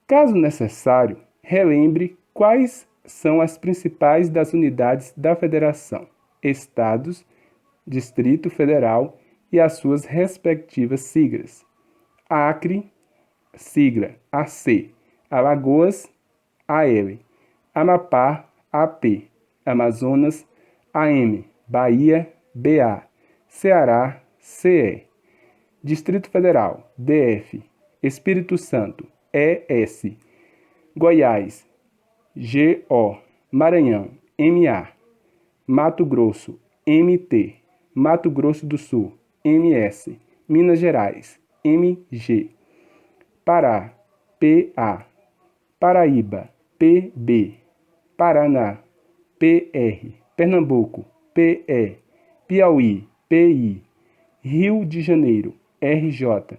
Caso necessário, relembre quais são as principais das unidades da Federação: estados, Distrito Federal e as suas respectivas siglas. Acre, sigla AC, Alagoas, AL, Amapá, AP, Amazonas, AM, Bahia, BA, Ceará, CE, Distrito Federal, DF, Espírito Santo, ES, Goiás, GO, Maranhão, MA, Mato Grosso, MT, Mato Grosso do Sul, MS, Minas Gerais, MG, Pará, PA, Paraíba, PB, Paraná, PR, Pernambuco, PE, Piauí, PI, Rio de Janeiro, RJ,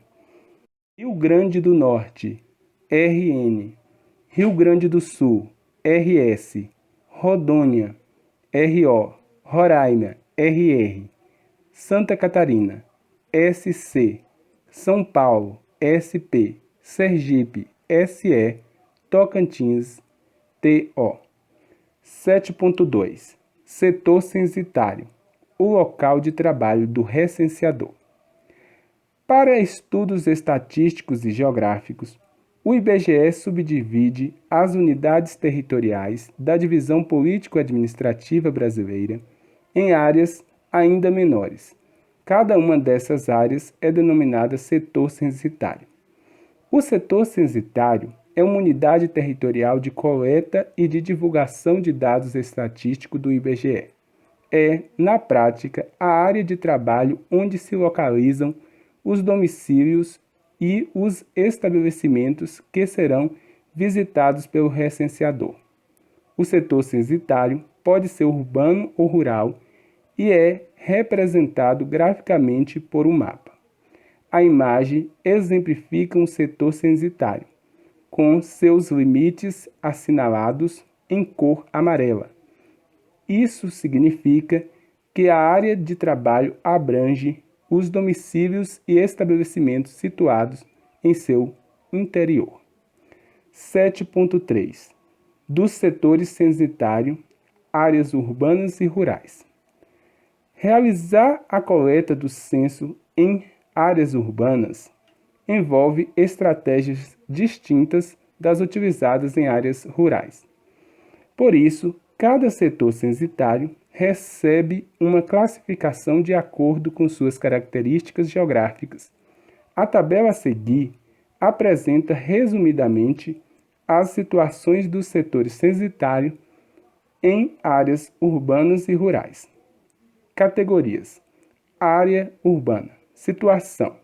Rio Grande do Norte, RN, Rio Grande do Sul, RS, Rondônia, RO, Roraima, RR, Santa Catarina, SC, São Paulo, SP, Sergipe, SE, Tocantins, TO. 7.2 Setor censitário, o local de trabalho do recenseador. Para estudos estatísticos e geográficos, o IBGE subdivide as unidades territoriais da divisão político-administrativa brasileira em áreas ainda menores. Cada uma dessas áreas é denominada setor censitário. O setor censitário é uma unidade territorial de coleta e de divulgação de dados estatísticos do IBGE. É, na prática, a área de trabalho onde se localizam os domicílios e os estabelecimentos que serão visitados pelo recenseador. O setor censitário pode ser urbano ou rural e é representado graficamente por um mapa. A imagem exemplifica um setor censitário, com seus limites assinalados em cor amarela. Isso significa que a área de trabalho abrange os domicílios e estabelecimentos situados em seu interior. 7.3 Dos setores censitário, áreas urbanas e rurais. Realizar a coleta do censo em áreas urbanas envolve estratégias distintas das utilizadas em áreas rurais. Por isso, cada setor censitário recebe uma classificação de acordo com suas características geográficas. A tabela a seguir apresenta resumidamente as situações dos setores censitários em áreas urbanas e rurais. Categorias: Área urbana. Situação: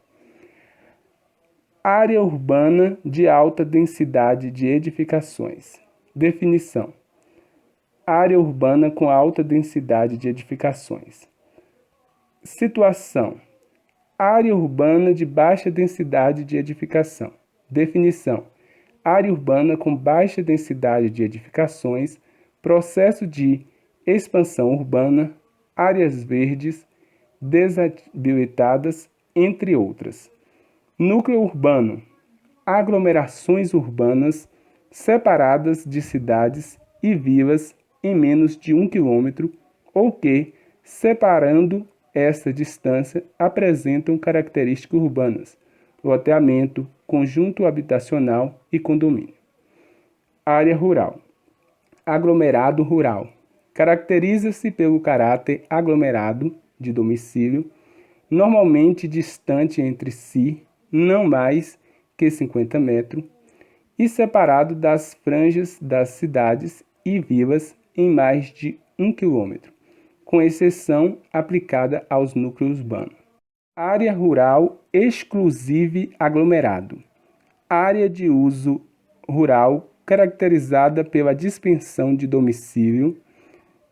área urbana de alta densidade de edificações. Definição: área urbana com alta densidade de edificações. Situação: área urbana de baixa densidade de edificação. Definição: área urbana com baixa densidade de edificações, processo de expansão urbana, áreas verdes desabilitadas, entre outras. Núcleo urbano: aglomerações urbanas separadas de cidades e vilas em menos de 1 km ou que, separando essa distância, apresentam características urbanas, loteamento, conjunto habitacional e condomínio. Área rural: aglomerado rural. Caracteriza-se pelo caráter aglomerado de domicílio, normalmente distante entre si, não mais que 50 metros, e separado das franjas das cidades e vilas em mais de 1 km, com exceção aplicada aos núcleos urbanos. Área rural exclusive aglomerado. Área de uso rural caracterizada pela dispersão de domicílio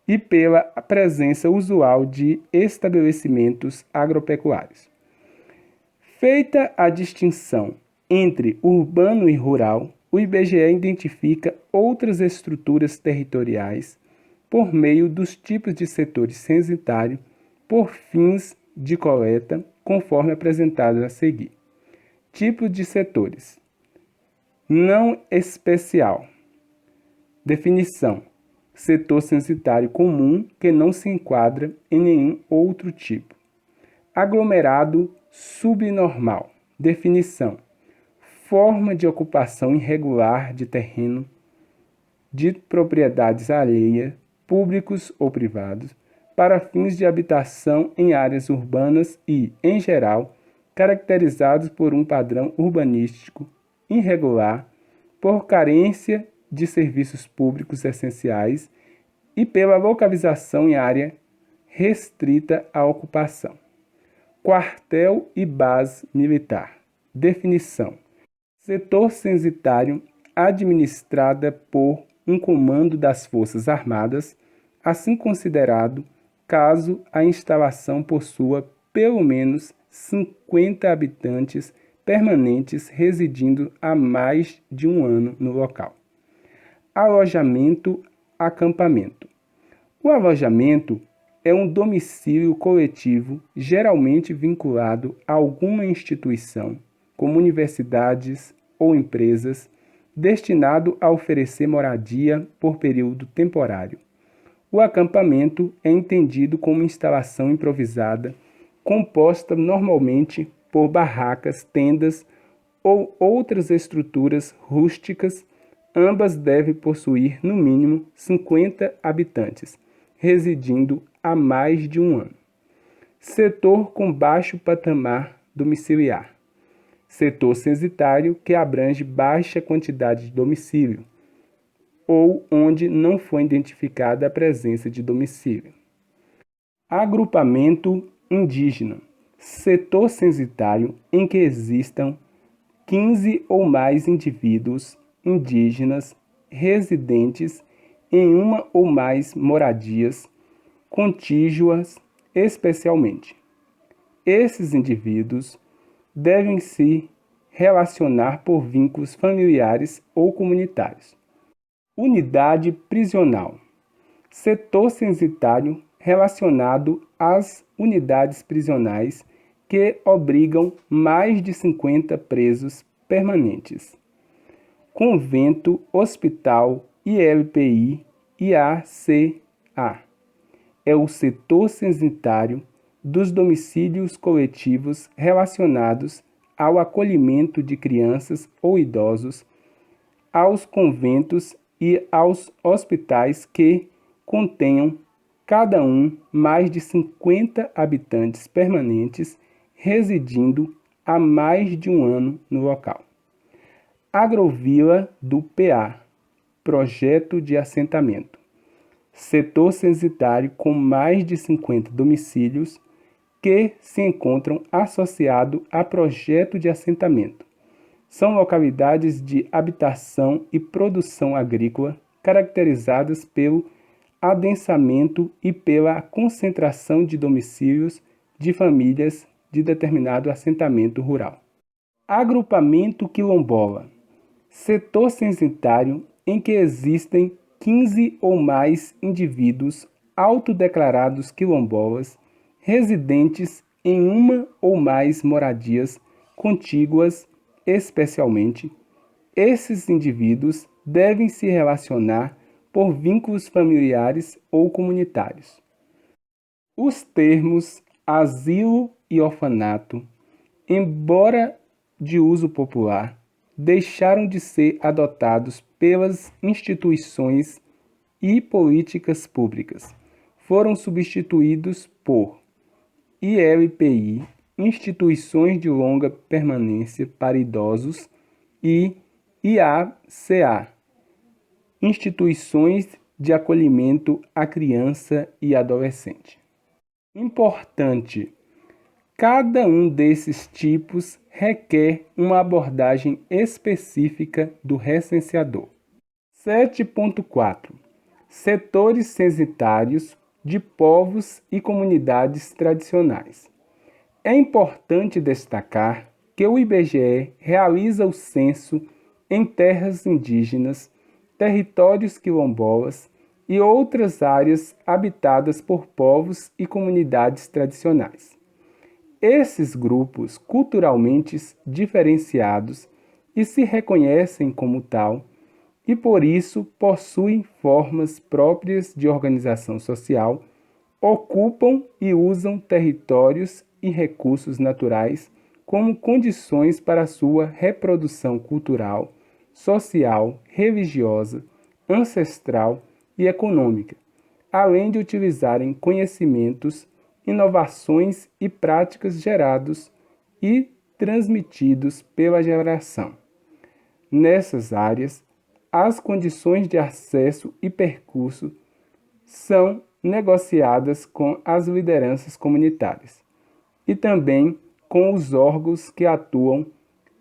e pela presença usual de estabelecimentos agropecuários. Feita a distinção entre urbano e rural, o IBGE identifica outras estruturas territoriais por meio dos tipos de setores censitários por fins de coleta, conforme apresentados a seguir. Tipos de setores: não especial. Definição: setor censitário comum que não se enquadra em nenhum outro tipo. Aglomerado subnormal. Definição: forma de ocupação irregular de terreno de propriedades alheias, públicos ou privados, para fins de habitação em áreas urbanas e, em geral, caracterizados por um padrão urbanístico irregular, por carência de serviços públicos essenciais e pela localização em área restrita à ocupação. Quartel e base militar. Definição: setor censitário administrada por um comando das Forças Armadas, assim considerado, caso a instalação possua pelo menos 50 habitantes permanentes residindo há mais de um ano no local. Alojamento, acampamento. O alojamento é um domicílio coletivo geralmente vinculado a alguma instituição, como universidades ou empresas, destinado a oferecer moradia por período temporário. O acampamento é entendido como instalação improvisada, composta normalmente por barracas, tendas ou outras estruturas rústicas. Ambas devem possuir no mínimo 50 habitantes, residindo há mais de um ano. Setor com baixo patamar domiciliar. Setor censitário que abrange baixa quantidade de domicílio, ou onde não foi identificada a presença de domicílio. Agrupamento indígena. Setor censitário em que existam 15 ou mais indivíduos indígenas residentes em uma ou mais moradias contíguas especialmente. Esses indivíduos devem se relacionar por vínculos familiares ou comunitários. Unidade prisional. Setor censitário relacionado às unidades prisionais que obrigam mais de 50 presos permanentes. Convento, hospital, ILPI e ACA. É o setor censitário dos domicílios coletivos relacionados ao acolhimento de crianças ou idosos, aos conventos e aos hospitais que contenham cada um mais de 50 habitantes permanentes residindo há mais de um ano no local. Agrovila do PA, projeto de assentamento. Setor censitário com mais de 50 domicílios que se encontram associados a projeto de assentamento. São localidades de habitação e produção agrícola caracterizadas pelo adensamento e pela concentração de domicílios de famílias de determinado assentamento rural. Agrupamento quilombola. Setor censitário em que existem 15 ou mais indivíduos autodeclarados quilombolas residentes em uma ou mais moradias contíguas, especialmente. Esses indivíduos devem se relacionar por vínculos familiares ou comunitários. Os termos asilo e orfanato, embora de uso popular, deixaram de ser adotados pelas instituições e políticas públicas. Foram substituídos por ILPI, Instituições de Longa Permanência para Idosos, e IACA, Instituições de Acolhimento à Criança e Adolescente. Importante: cada um desses tipos requer uma abordagem específica do recenseador. 7.4 Setores censitários de povos e comunidades tradicionais. É importante destacar que o IBGE realiza o censo em terras indígenas, territórios quilombolas e outras áreas habitadas por povos e comunidades tradicionais. Esses grupos culturalmente diferenciados e se reconhecem como tal, e por isso possuem formas próprias de organização social, ocupam e usam territórios e recursos naturais como condições para sua reprodução cultural, social, religiosa, ancestral e econômica, além de utilizarem conhecimentos, inovações e práticas gerados e transmitidos pela geração. Nessas áreas, as condições de acesso e percurso são negociadas com as lideranças comunitárias e também com os órgãos que atuam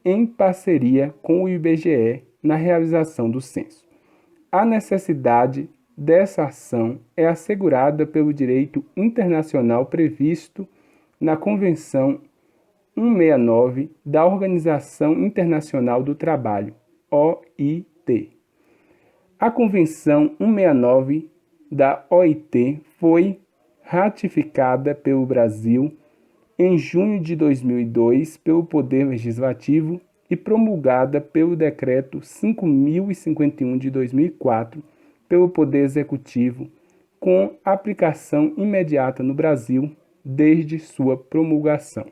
em parceria com o IBGE na realização do censo. A necessidade dessa ação é assegurada pelo direito internacional previsto na Convenção 169 da Organização Internacional do Trabalho, OIT. A Convenção 169 da OIT foi ratificada pelo Brasil em junho de 2002 pelo Poder Legislativo e promulgada pelo Decreto 5.051 de 2004 pelo Poder Executivo, com aplicação imediata no Brasil desde sua promulgação.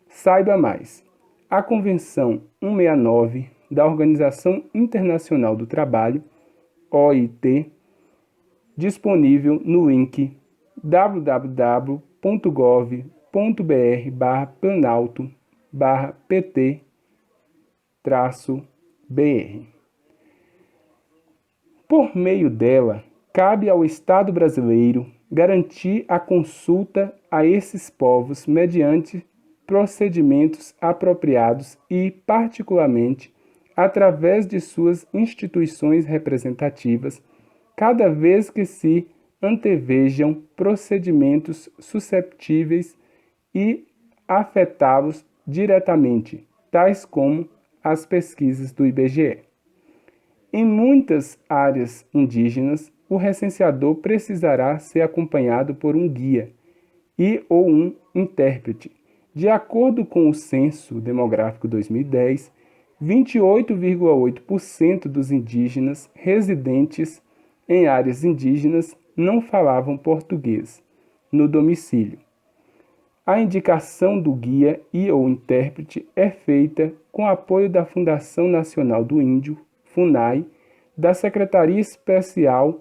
Saiba mais. A Convenção 169 da Organização Internacional do Trabalho, OIT, disponível no link www.gov.br/planalto/pt-br. Por meio dela, cabe ao Estado brasileiro garantir a consulta a esses povos mediante procedimentos apropriados e, particularmente, através de suas instituições representativas, cada vez que se antevejam procedimentos susceptíveis e afetá-los diretamente, tais como as pesquisas do IBGE. Em muitas áreas indígenas, o recenseador precisará ser acompanhado por um guia e ou um intérprete. De acordo com o Censo Demográfico 2010, 28,8% dos indígenas residentes em áreas indígenas não falavam português no domicílio. A indicação do guia e ou intérprete é feita com apoio da Fundação Nacional do Índio, FUNAI, da Secretaria Especial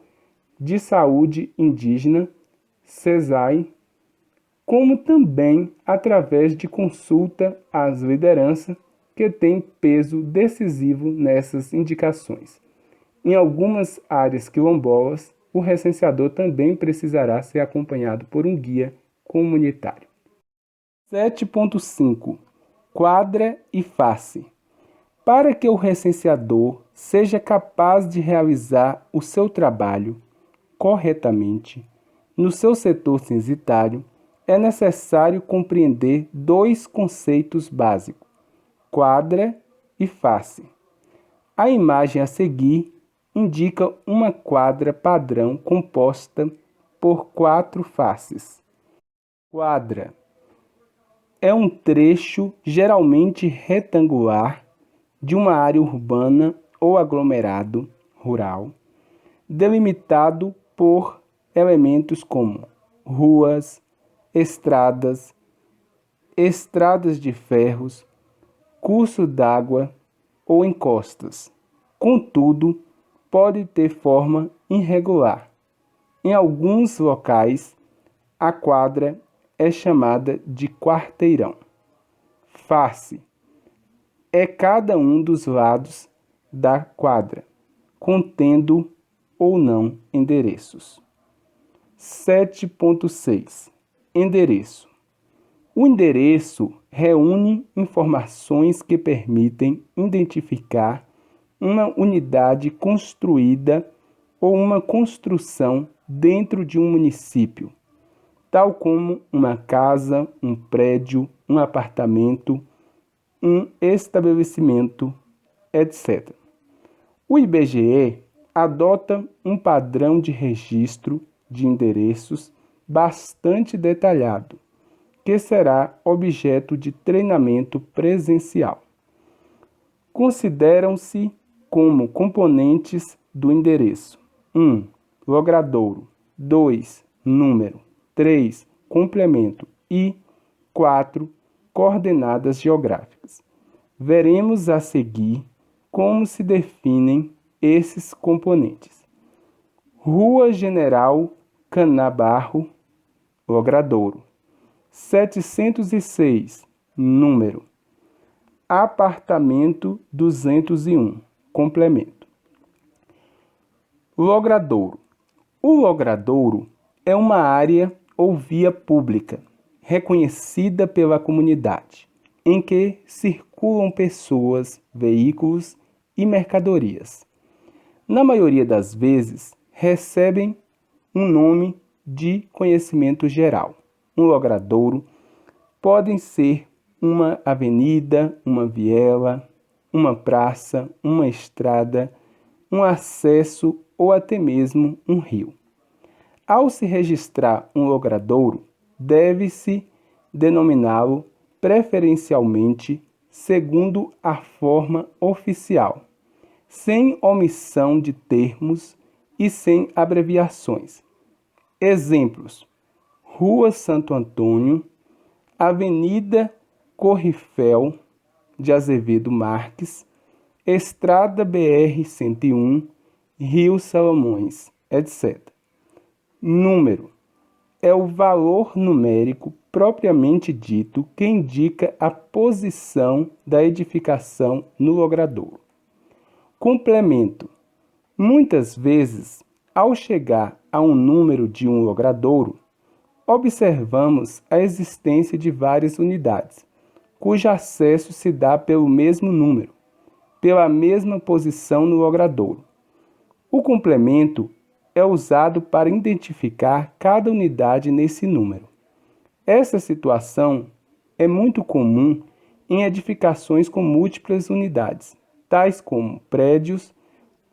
de Saúde Indígena, SESAI, como também através de consulta às lideranças que têm peso decisivo nessas indicações. Em algumas áreas quilombolas, o recenseador também precisará ser acompanhado por um guia comunitário. 7.5 Quadra e face. Para que o recenseador seja capaz de realizar o seu trabalho corretamente no seu setor censitário, é necessário compreender dois conceitos básicos: quadra e face. A imagem a seguir indica uma quadra padrão composta por 4 faces. Quadra é um trecho geralmente retangular de uma área urbana ou aglomerado rural, delimitado por elementos como ruas, estradas, estradas de ferros, curso d'água ou encostas. Contudo, pode ter forma irregular. Em alguns locais, a quadra é chamada de quarteirão. Face é cada um dos lados da quadra, contendo ou não endereços. 7.6 Endereço. O endereço reúne informações que permitem identificar uma unidade construída ou uma construção dentro de um município, tal como uma casa, um prédio, um apartamento, um estabelecimento, etc. O IBGE adota um padrão de registro de endereços bastante detalhado, que será objeto de treinamento presencial. Consideram-se como componentes do endereço: 1. Logradouro, 2. Número, 3. Complemento e 4. Coordenadas geográficas. Veremos a seguir como se definem esses componentes. Rua General Canabarro, Logradouro. 706, número. Apartamento 201, complemento. Logradouro. O logradouro é uma área ou via pública reconhecida pela comunidade, em que circulam pessoas, veículos e mercadorias. Na maioria das vezes, recebem um nome de conhecimento geral. Um logradouro podem ser uma avenida, uma viela, uma praça, uma estrada, um acesso ou até mesmo um rio. Ao se registrar um logradouro, deve-se denominá-lo preferencialmente segundo a forma oficial, sem omissão de termos e sem abreviações. Exemplos: Rua Santo Antônio, Avenida Corrifel de Azevedo Marques, Estrada BR-101, Rio Salomões, etc. Número é o valor numérico propriamente dito que indica a posição da edificação no logradouro. Complemento. Muitas vezes, ao chegar a um número de um logradouro, observamos a existência de várias unidades, cujo acesso se dá pelo mesmo número, pela mesma posição no logradouro. O complemento é usado para identificar cada unidade nesse número. Essa situação é muito comum em edificações com múltiplas unidades, tais como prédios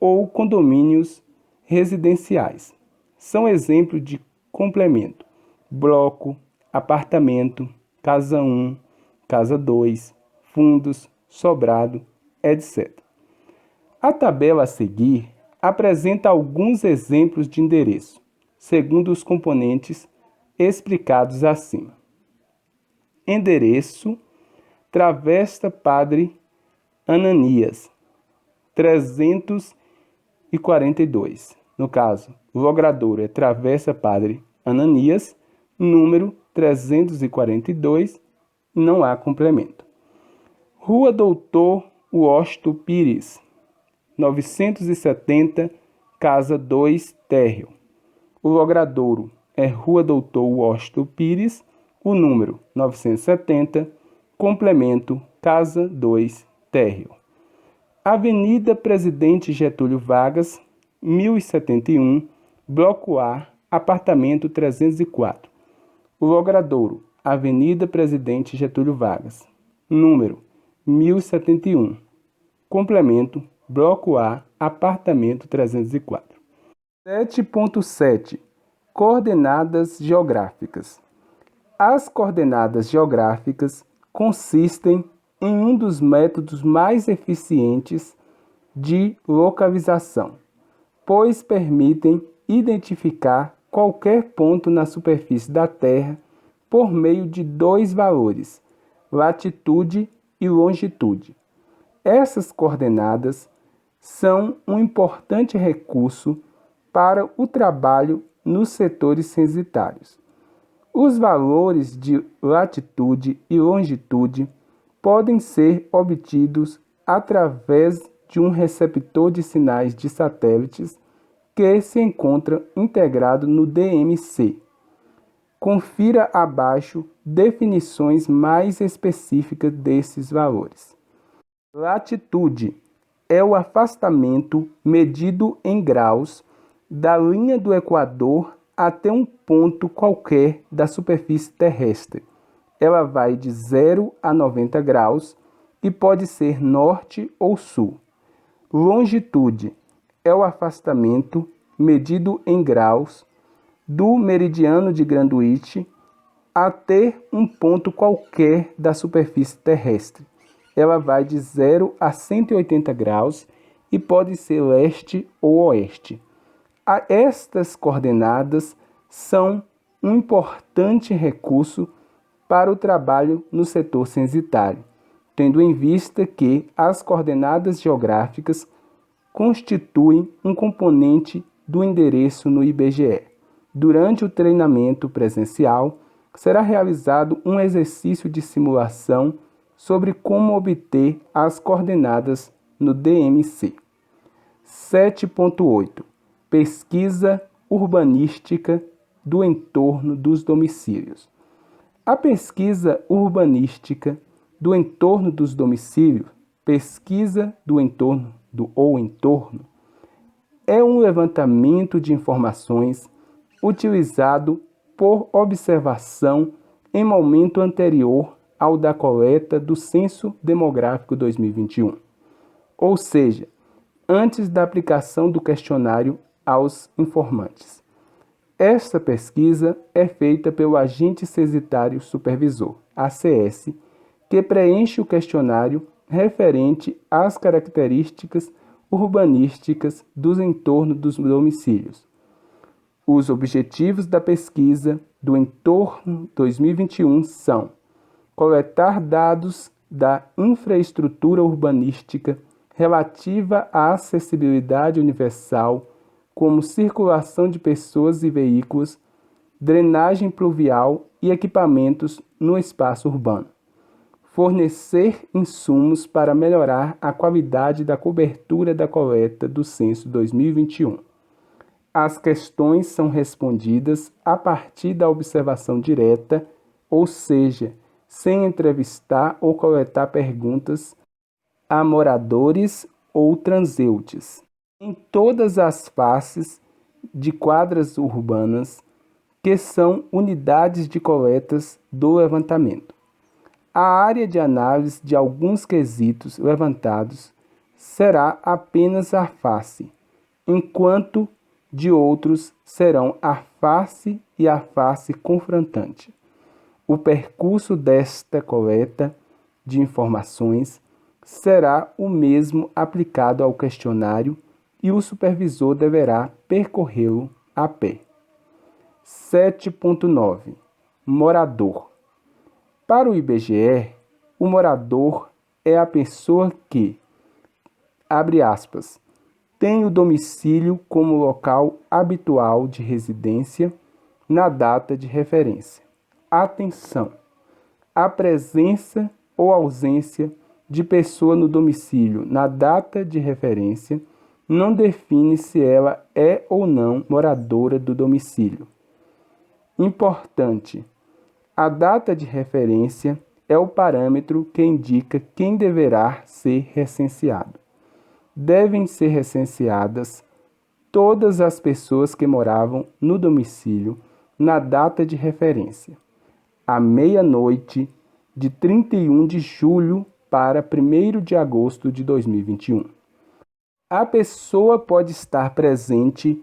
ou condomínios residenciais. São exemplos de complemento: bloco, apartamento, casa 1, casa 2, fundos, sobrado, etc. A tabela a seguir apresenta alguns exemplos de endereço, segundo os componentes explicados acima. Endereço: Travessa Padre Ananias, 342. No caso, o logradouro é Travessa Padre Ananias, número 342, não há complemento. Rua Doutor Washington Pires, 970, casa 2, térreo. O logradouro é Rua Doutor Washington Pires, o número 970, complemento Casa 2, térreo. Avenida Presidente Getúlio Vargas, 1071, Bloco A, apartamento 304. O logradouro, Avenida Presidente Getúlio Vargas, número 1071, complemento Bloco A, apartamento 304. 7.7 Coordenadas geográficas. As coordenadas geográficas consistem em um dos métodos mais eficientes de localização, pois permitem identificar qualquer ponto na superfície da Terra por meio de dois valores, latitude e longitude. Essas coordenadas são um importante recurso para o trabalho nos setores censitários. Os valores de latitude e longitude podem ser obtidos através de um receptor de sinais de satélites que se encontra integrado no DMC. Confira abaixo definições mais específicas desses valores. Latitude é o afastamento medido em graus da linha do Equador até um ponto qualquer da superfície terrestre. Ela vai de 0 a 90 graus e pode ser norte ou sul. Longitude é o afastamento medido em graus do meridiano de Greenwich até um ponto qualquer da superfície terrestre. Ela vai de 0 a 180 graus e pode ser leste ou oeste. Estas coordenadas são um importante recurso para o trabalho no setor censitário, tendo em vista que as coordenadas geográficas constituem um componente do endereço no IBGE. Durante o treinamento presencial, será realizado um exercício de simulação sobre como obter as coordenadas no DMC. 7.8 Pesquisa urbanística do entorno dos domicílios. A pesquisa urbanística do entorno dos domicílios, pesquisa do entorno ou entorno, é um levantamento de informações utilizado por observação em momento anterior ao da coleta do Censo Demográfico 2021, ou seja, antes da aplicação do questionário aos informantes. Esta pesquisa é feita pelo agente censitário supervisor, ACS, que preenche o questionário referente às características urbanísticas dos entornos dos domicílios. Os objetivos da pesquisa do entorno 2021 são coletar dados da infraestrutura urbanística relativa à acessibilidade universal, como circulação de pessoas e veículos, drenagem pluvial e equipamentos no espaço urbano. Fornecer insumos para melhorar a qualidade da cobertura da coleta do Censo 2021. As questões são respondidas a partir da observação direta, ou seja, sem entrevistar ou coletar perguntas a moradores ou transeuntes, em todas as faces de quadras urbanas, que são unidades de coletas do levantamento. A área de análise de alguns quesitos levantados será apenas a face, enquanto de outros serão a face e a face confrontante. O percurso desta coleta de informações será o mesmo aplicado ao questionário e o supervisor deverá percorrê-lo a pé. 7.9 Morador. Para o IBGE, o morador é a pessoa que, abre aspas, tem o domicílio como local habitual de residência na data de referência. Atenção! A presença ou ausência de pessoa no domicílio na data de referência não define se ela é ou não moradora do domicílio. Importante: A data de referência é o parâmetro que indica quem deverá ser recenseado. Devem ser recenseadas todas as pessoas que moravam no domicílio na data de referência, à meia-noite de 31 de julho para 1º de agosto de 2021. A pessoa pode estar presente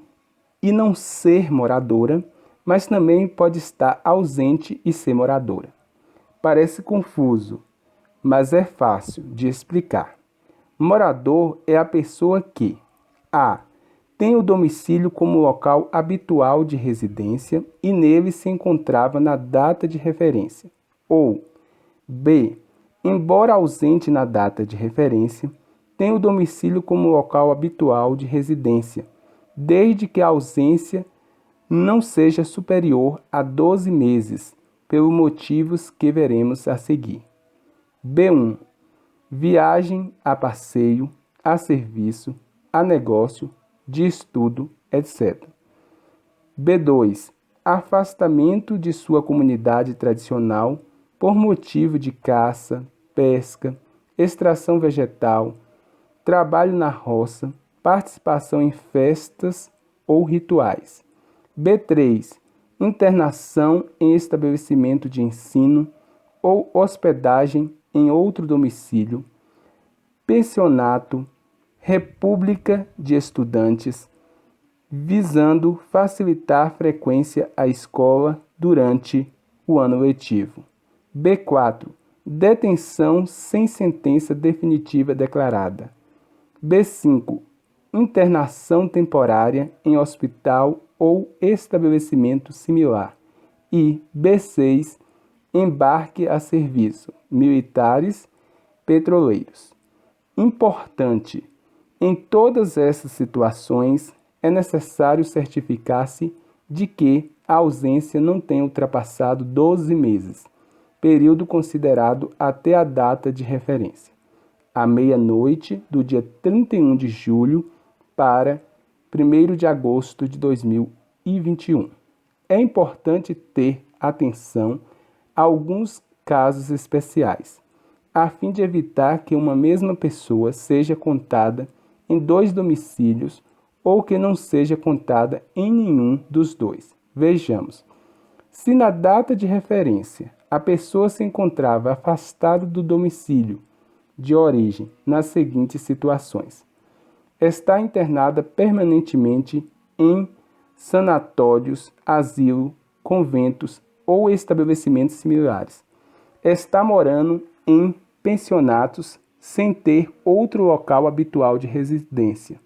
e não ser moradora, mas também pode estar ausente e ser moradora. Parece confuso, mas é fácil de explicar. Morador é a pessoa que a. tem o domicílio como local habitual de residência e nele se encontrava na data de referência. Ou b. embora ausente na data de referência, tem o domicílio como local habitual de residência, desde que a ausência não seja superior a 12 meses, pelos motivos que veremos a seguir. B1. Viagem a passeio, a serviço, a negócio, de estudo, etc. B2. Afastamento de sua comunidade tradicional por motivo de caça, pesca, extração vegetal, trabalho na roça, participação em festas ou rituais. B3. Internação em estabelecimento de ensino ou hospedagem em outro domicílio, pensionato, república de estudantes, visando facilitar a frequência à escola durante o ano letivo. B4. Detenção sem sentença definitiva declarada. B5. Internação temporária em hospital ou estabelecimento similar. E B6. Embarque a serviço, militares, petroleiros. Importante: em todas essas situações, é necessário certificar-se de que a ausência não tenha ultrapassado 12 meses, período considerado até a data de referência, à meia-noite do dia 31 de julho para 1º de agosto de 2021. É importante ter atenção a alguns casos especiais, a fim de evitar que uma mesma pessoa seja contada em 2 domicílios ou que não seja contada em nenhum dos 2. Vejamos. Se na data de referência a pessoa se encontrava afastada do domicílio de origem nas seguintes situações: está internada permanentemente em sanatórios, asilo, conventos ou estabelecimentos similares, está morando em pensionatos sem ter outro local habitual de residência,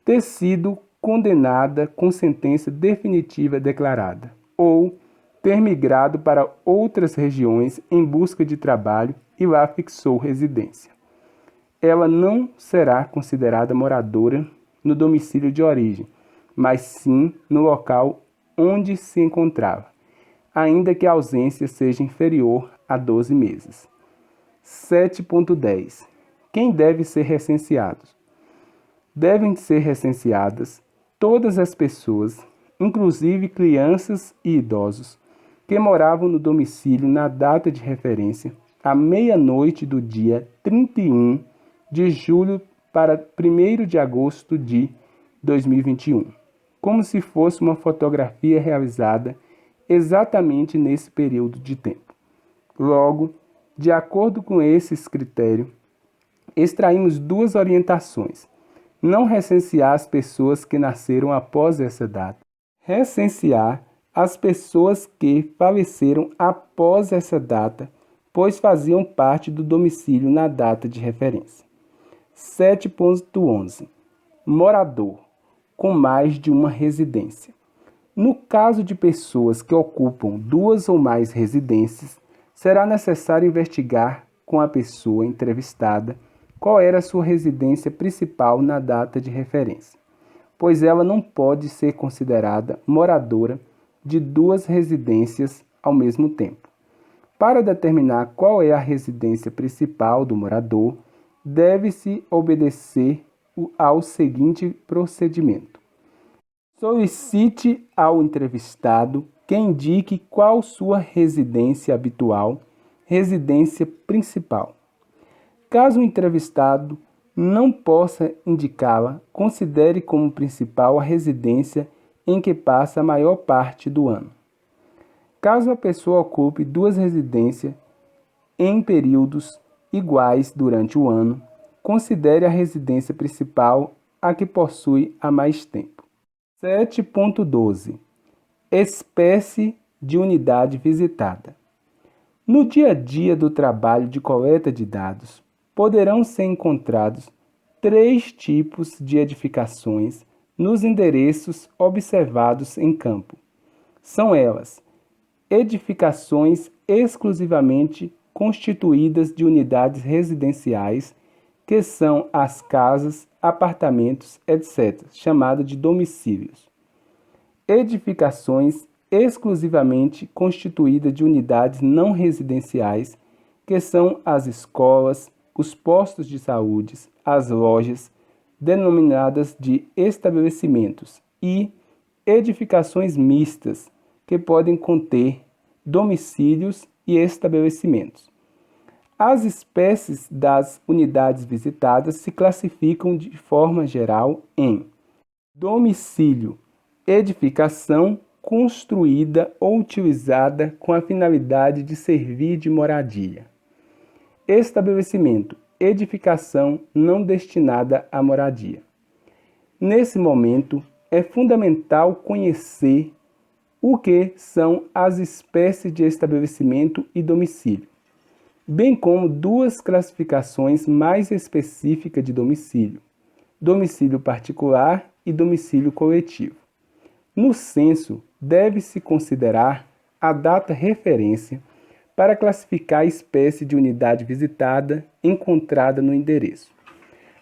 ter sido condenada com sentença definitiva declarada, ou ter migrado para outras regiões em busca de trabalho e lá fixou residência. Ela não será considerada moradora no domicílio de origem, mas sim no local onde se encontrava, ainda que a ausência seja inferior a 12 meses. 7.10. Quem deve ser recenseado? Devem ser recenseadas todas as pessoas, inclusive crianças e idosos, que moravam no domicílio na data de referência, à meia-noite do dia 31 de julho para 1º de agosto de 2021, como se fosse uma fotografia realizada exatamente nesse período de tempo. Logo, de acordo com esses critérios, extraímos 2 orientações: não recensear as pessoas que nasceram após essa data, recensear as pessoas que faleceram após essa data, pois faziam parte do domicílio na data de referência. 7.11. Morador com mais de uma residência. No caso de pessoas que ocupam 2 ou mais residências, será necessário investigar com a pessoa entrevistada qual era a sua residência principal na data de referência, pois ela não pode ser considerada moradora de 2 residências ao mesmo tempo. Para determinar qual é a residência principal do morador, deve-se obedecer ao seguinte procedimento: solicite ao entrevistado que indique qual sua residência habitual, residência principal. Caso o entrevistado não possa indicá-la, considere como principal a residência em que passa a maior parte do ano. Caso a pessoa ocupe duas residências em períodos iguais durante o ano, considere a residência principal a que possui há mais tempo. 7.12. Espécie de unidade visitada. No dia a dia do trabalho de coleta de dados, poderão ser encontrados três tipos de edificações nos endereços observados em campo. São elas: edificações exclusivamente constituídas de unidades residenciais, que são as casas, apartamentos, etc., chamadas de domicílios. Edificações exclusivamente constituídas de unidades não residenciais, que são as escolas, os postos de saúde, as lojas, denominadas de estabelecimentos, e edificações mistas, que podem conter domicílios e estabelecimentos. As espécies das unidades visitadas se classificam de forma geral em domicílio, edificação construída ou utilizada com a finalidade de servir de moradia. Estabelecimento, edificação não destinada à moradia. Nesse momento, é fundamental conhecer o que são as espécies de estabelecimento e domicílio, bem como duas classificações mais específicas de domicílio: domicílio particular e domicílio coletivo. No censo, deve-se considerar a data referência para classificar a espécie de unidade visitada encontrada no endereço.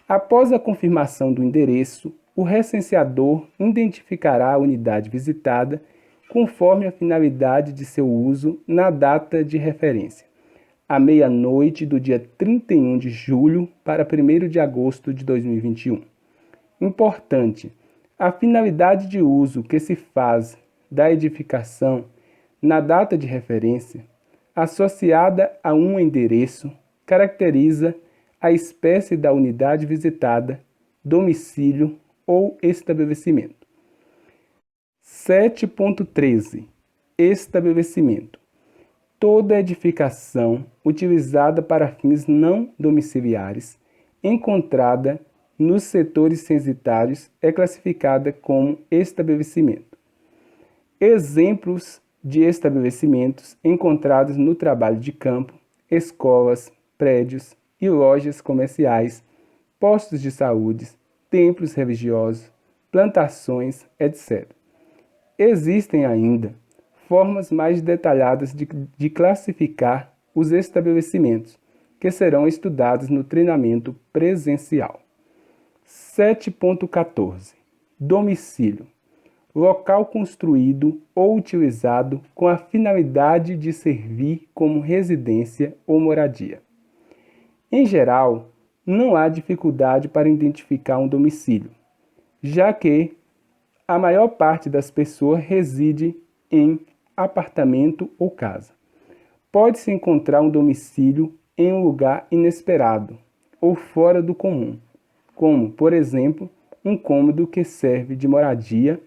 Após a confirmação do endereço, o recenseador identificará a unidade visitada conforme a finalidade de seu uso na data de referência, à meia-noite do dia 31 de julho para 1º de agosto de 2021. Importante: a finalidade de uso que se faz da edificação na data de referência, associada a um endereço, caracteriza a espécie da unidade visitada, domicílio ou estabelecimento. 7.13. Estabelecimento: toda edificação utilizada para fins não domiciliares, encontrada nos setores censitários, é classificada como estabelecimento. Exemplos de estabelecimentos encontrados no trabalho de campo: escolas, prédios e lojas comerciais, postos de saúde, templos religiosos, plantações, etc. Existem ainda formas mais detalhadas de classificar os estabelecimentos, que serão estudados no treinamento presencial. 7.14. Domicílio: local construído ou utilizado com a finalidade de servir como residência ou moradia. Em geral, não há dificuldade para identificar um domicílio, já que a maior parte das pessoas reside em apartamento ou casa. Pode-se encontrar um domicílio em um lugar inesperado ou fora do comum, como, por exemplo, um cômodo que serve de moradia,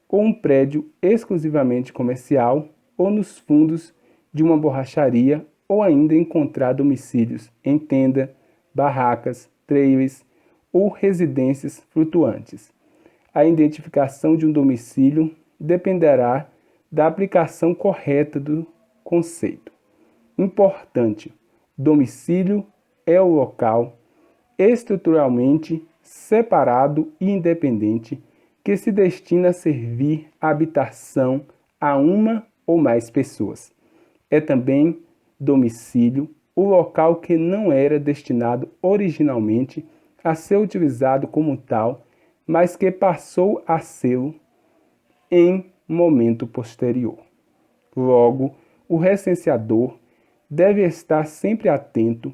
ou um prédio exclusivamente comercial, ou nos fundos de uma borracharia, ou ainda encontrar domicílios em tenda, barracas, trailers ou residências flutuantes. A identificação de um domicílio dependerá da aplicação correta do conceito. Importante: domicílio é o local estruturalmente separado e independente que se destina a servir a habitação a uma ou mais pessoas. É também domicílio o local que não era destinado originalmente a ser utilizado como tal, mas que passou a ser em momento posterior. Logo, o recenseador deve estar sempre atento.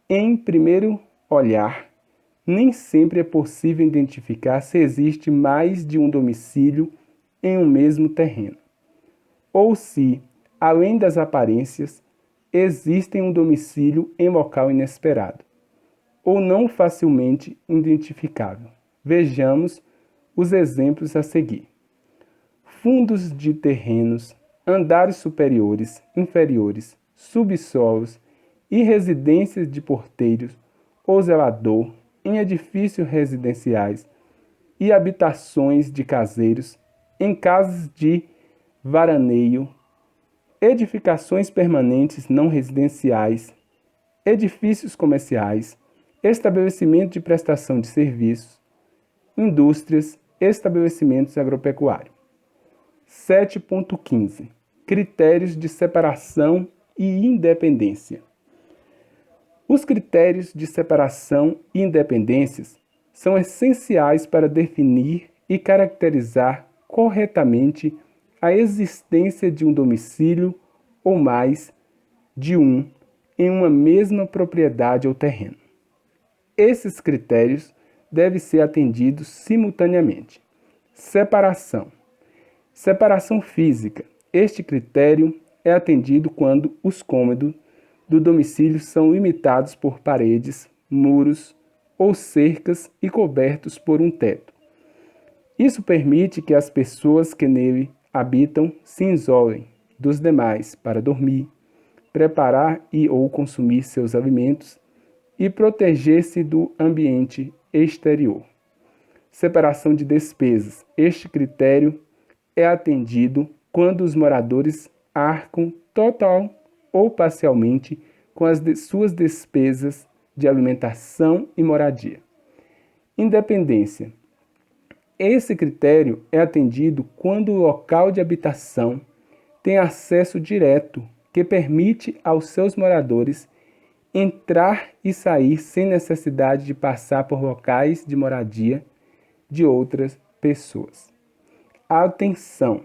Em primeiro olhar, nem sempre é possível identificar se existe mais de um domicílio em um mesmo terreno. ou se, além das aparências, existem um domicílio em local inesperado, ou não facilmente identificável. Vejamos os exemplos a seguir. Fundos de terrenos, andares superiores, inferiores, subsolos e residências de porteiros ou zelador em edifícios residenciais e habitações de caseiros, em casas de varaneio, edificações permanentes não residenciais, edifícios comerciais, estabelecimento de prestação de serviços, indústrias, estabelecimentos agropecuários. 7.15 Critérios de separação e independência. Os critérios de separação e independências são essenciais para definir e caracterizar corretamente a existência de um domicílio ou mais de um em uma mesma propriedade ou terreno. Esses critérios devem ser atendidos simultaneamente. Separação. Separação física. Este critério é atendido quando os cômodos do domicílio são limitados por paredes, muros ou cercas e cobertos por um teto. Isso permite que as pessoas que nele habitam se isolem dos demais para dormir, preparar e ou consumir seus alimentos e proteger-se do ambiente exterior. Separação de despesas. Este critério é atendido quando os moradores arcam total ou parcialmente com as suas despesas de alimentação e moradia. Independência. Esse critério é atendido quando o local de habitação tem acesso direto que permite aos seus moradores entrar e sair sem necessidade de passar por locais de moradia de outras pessoas. Atenção!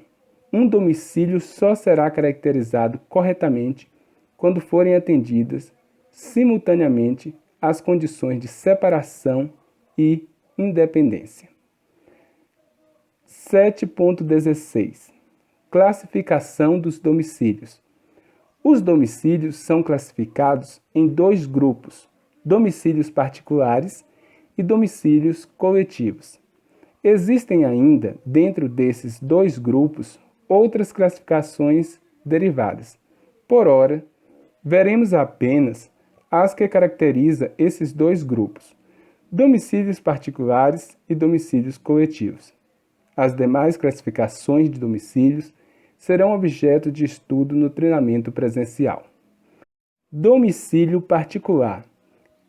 Um domicílio só será caracterizado corretamente quando forem atendidas simultaneamente as condições de separação e independência. 7.16 Classificação dos domicílios. Os domicílios são classificados em dois grupos: domicílios particulares e domicílios coletivos. Existem ainda, dentro desses dois grupos, outras classificações derivadas. Por ora, veremos apenas as que caracterizam esses dois grupos: domicílios particulares e domicílios coletivos. As demais classificações de domicílios serão objeto de estudo no treinamento presencial. Domicílio particular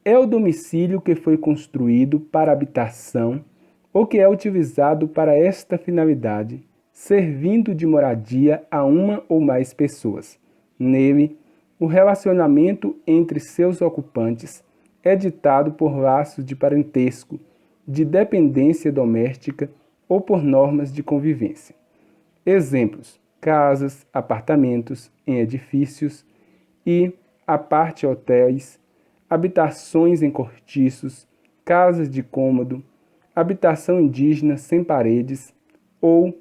é o domicílio que foi construído para habitação ou que é utilizado para esta finalidade, servindo de moradia a uma ou mais pessoas. Nele, o relacionamento entre seus ocupantes é ditado por laços de parentesco, de dependência doméstica ou por normas de convivência. Exemplos: casas, apartamentos em edifícios e, à parte, hotéis, habitações em cortiços, casas de cômodo, habitação indígena sem paredes ou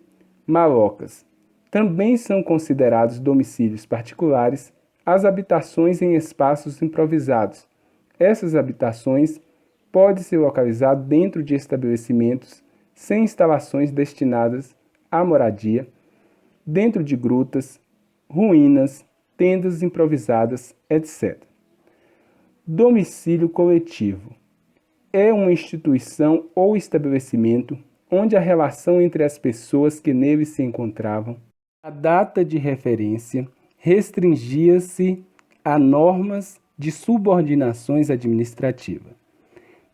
malocas. Também são considerados domicílios particulares as habitações em espaços improvisados. Essas habitações podem se localizar dentro de estabelecimentos sem instalações destinadas à moradia, dentro de grutas, ruínas, tendas improvisadas, etc. Domicílio coletivo é uma instituição ou estabelecimento onde a relação entre as pessoas que nele se encontravam, a data de referência, restringia-se a normas de subordinações administrativas.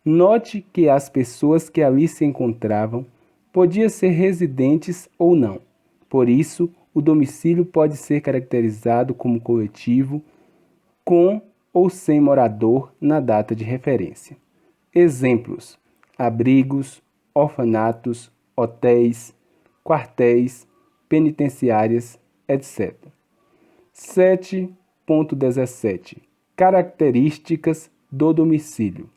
Note que as pessoas que ali se encontravam podiam ser residentes ou não. Por isso, o domicílio pode ser caracterizado como coletivo, com ou sem morador na data de referência. Exemplos: abrigos, orfanatos, hotéis, quartéis, penitenciárias, etc. 7.17 Características do domicílio.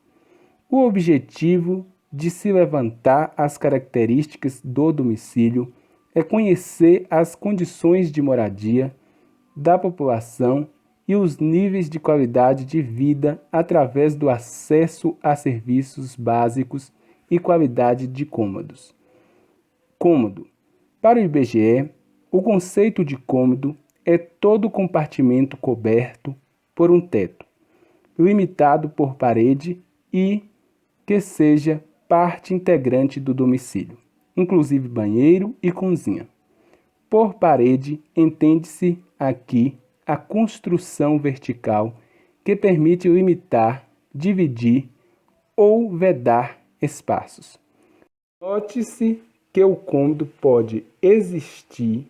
O objetivo de se levantar as características do domicílio é conhecer as condições de moradia da população e os níveis de qualidade de vida através do acesso a serviços básicos e qualidade de cômodos. Cômodo. Para o IBGE, o conceito de cômodo é todo compartimento coberto por um teto, limitado por parede e que seja parte integrante do domicílio, inclusive banheiro e cozinha. Por parede, entende-se aqui a construção vertical que permite limitar, dividir ou vedar espaços. Note-se que o cômodo pode existir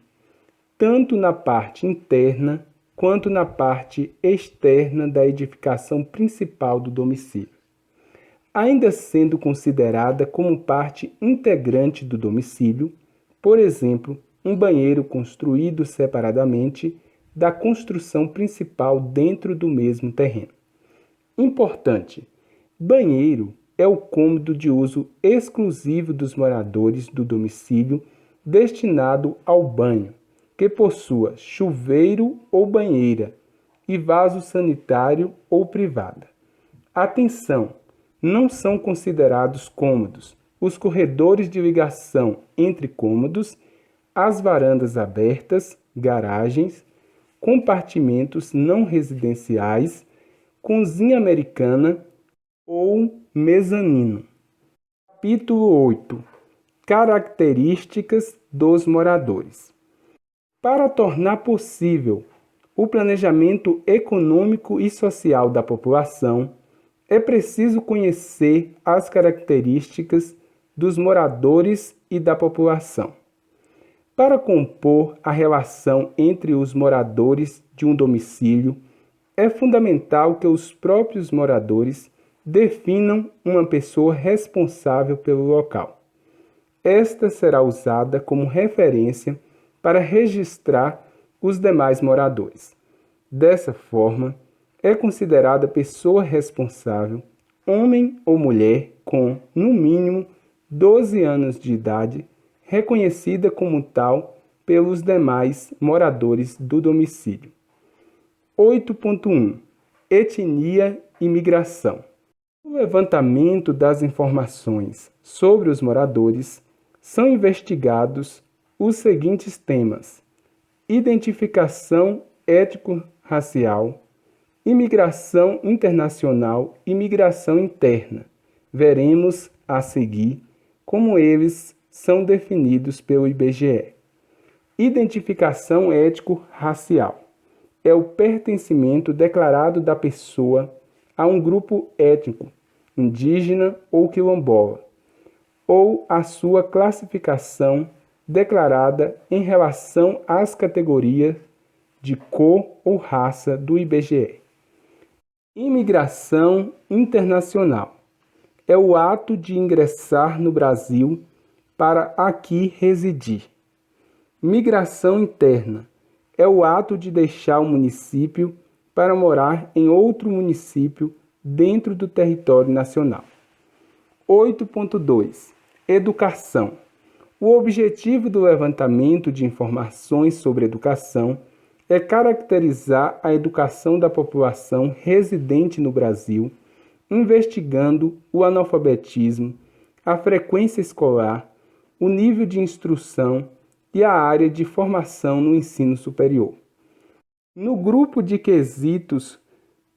tanto na parte interna quanto na parte externa da edificação principal do domicílio, ainda sendo considerada como parte integrante do domicílio, por exemplo, um banheiro construído separadamente da construção principal dentro do mesmo terreno. Importante: banheiro é o cômodo de uso exclusivo dos moradores do domicílio destinado ao banho, que possua chuveiro ou banheira e vaso sanitário ou privada. Atenção! Não são considerados cômodos os corredores de ligação entre cômodos, as varandas abertas, garagens, compartimentos não residenciais, cozinha americana ou mezanino. Capítulo 8. Características dos moradores. Para tornar possível o planejamento econômico e social da população, é preciso conhecer as características dos moradores e da população. Para compor a relação entre os moradores de um domicílio, é fundamental que os próprios moradores definam uma pessoa responsável pelo local. Esta será usada como referência para registrar os demais moradores. Dessa forma, é considerada pessoa responsável, homem ou mulher com, no mínimo, 12 anos de idade, reconhecida como tal pelos demais moradores do domicílio. 8.1. Etnia e migração. No levantamento das informações sobre os moradores, são investigados os seguintes temas: identificação étnico-racial, imigração internacional e migração interna. Veremos a seguir como eles são definidos pelo IBGE. Identificação étnico-racial é o pertencimento declarado da pessoa a um grupo étnico, indígena ou quilombola, ou a sua classificação declarada em relação às categorias de cor ou raça do IBGE. Imigração internacional é o ato de ingressar no Brasil para aqui residir. Migração interna é o ato de deixar o município para morar em outro município dentro do território nacional. 8.2. Educação. O objetivo do levantamento de informações sobre educação é caracterizar a educação da população residente no Brasil, investigando o analfabetismo, a frequência escolar, o nível de instrução e a área de formação no ensino superior. No grupo de quesitos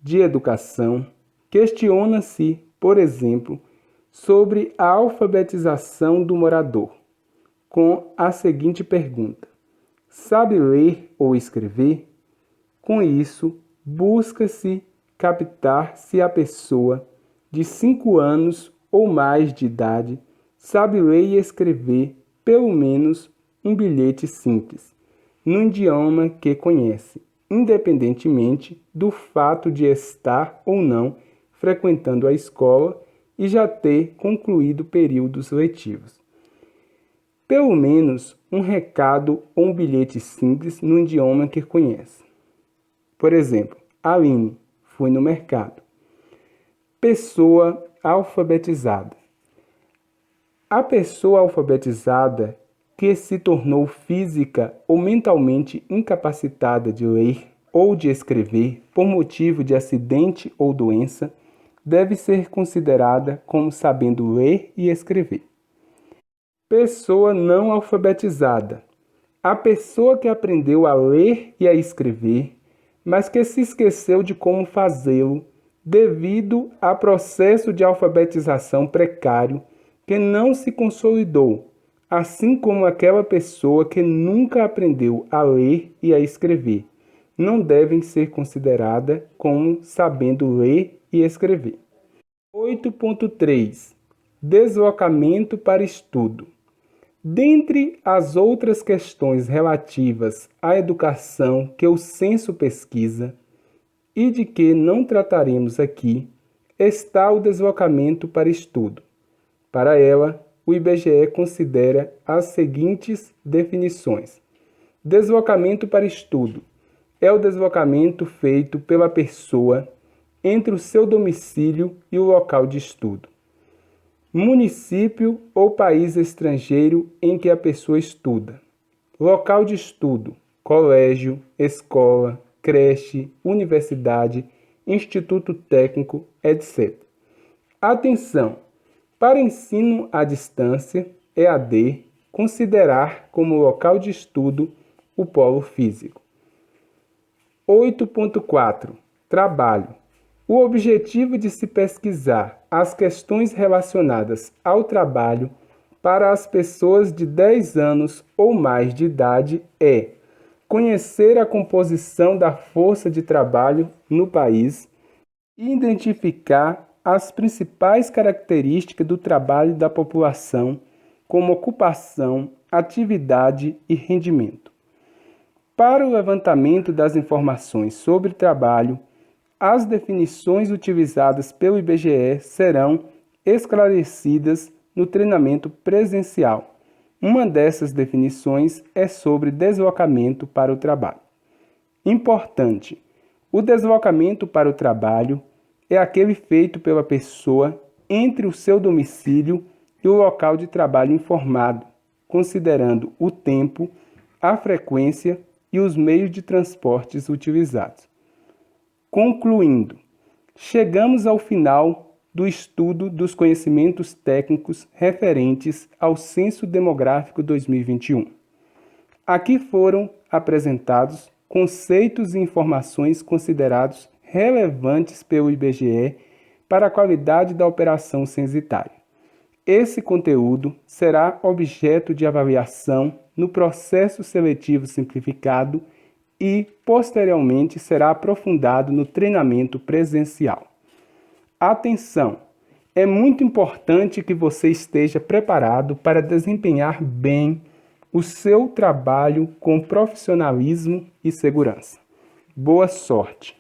de educação, questiona-se, por exemplo, sobre a alfabetização do morador, com a seguinte pergunta: sabe ler ou escrever? Com isso, busca-se captar se a pessoa de 5 anos ou mais de idade sabe ler e escrever pelo menos um bilhete simples, no idioma que conhece, independentemente do fato de estar ou não frequentando a escola e já ter concluído períodos letivos. Pelo menos um recado ou um bilhete simples no idioma que conhece. Por exemplo, Aline, fui no mercado. Pessoa alfabetizada. A pessoa alfabetizada que se tornou física ou mentalmente incapacitada de ler ou de escrever por motivo de acidente ou doença, deve ser considerada como sabendo ler e escrever. Pessoa não alfabetizada. A pessoa que aprendeu a ler e a escrever, mas que se esqueceu de como fazê-lo devido a processo de alfabetização precário que não se consolidou, assim como aquela pessoa que nunca aprendeu a ler e a escrever, não devem ser consideradas como sabendo ler e escrever. 8.3 Deslocamento para estudo. Dentre as outras questões relativas à educação que o censo pesquisa, e de que não trataremos aqui, está o deslocamento para estudo. Para ela, o IBGE considera as seguintes definições. Deslocamento para estudo é o deslocamento feito pela pessoa entre o seu domicílio e o local de estudo. Município ou país estrangeiro em que a pessoa estuda. Local de estudo: colégio, escola, creche, universidade, instituto técnico, etc. Atenção! Para ensino à distância, EAD, considerar como local de estudo o polo físico. 8.4 Trabalho. O objetivo de se pesquisar as questões relacionadas ao trabalho para as pessoas de 10 anos ou mais de idade é conhecer a composição da força de trabalho no país e identificar as principais características do trabalho da população, como ocupação, atividade e rendimento. Para o levantamento das informações sobre trabalho, as definições utilizadas pelo IBGE serão esclarecidas no treinamento presencial. Uma dessas definições é sobre deslocamento para o trabalho. Importante: o deslocamento para o trabalho é aquele feito pela pessoa entre o seu domicílio e o local de trabalho informado, considerando o tempo, a frequência e os meios de transportes utilizados. Concluindo, chegamos ao final do estudo dos conhecimentos técnicos referentes ao Censo Demográfico 2021. Aqui foram apresentados conceitos e informações considerados relevantes pelo IBGE para a qualidade da operação censitária. Esse conteúdo será objeto de avaliação no processo seletivo simplificado e, posteriormente, será aprofundado no treinamento presencial. Atenção! É muito importante que você esteja preparado para desempenhar bem o seu trabalho com profissionalismo e segurança. Boa sorte!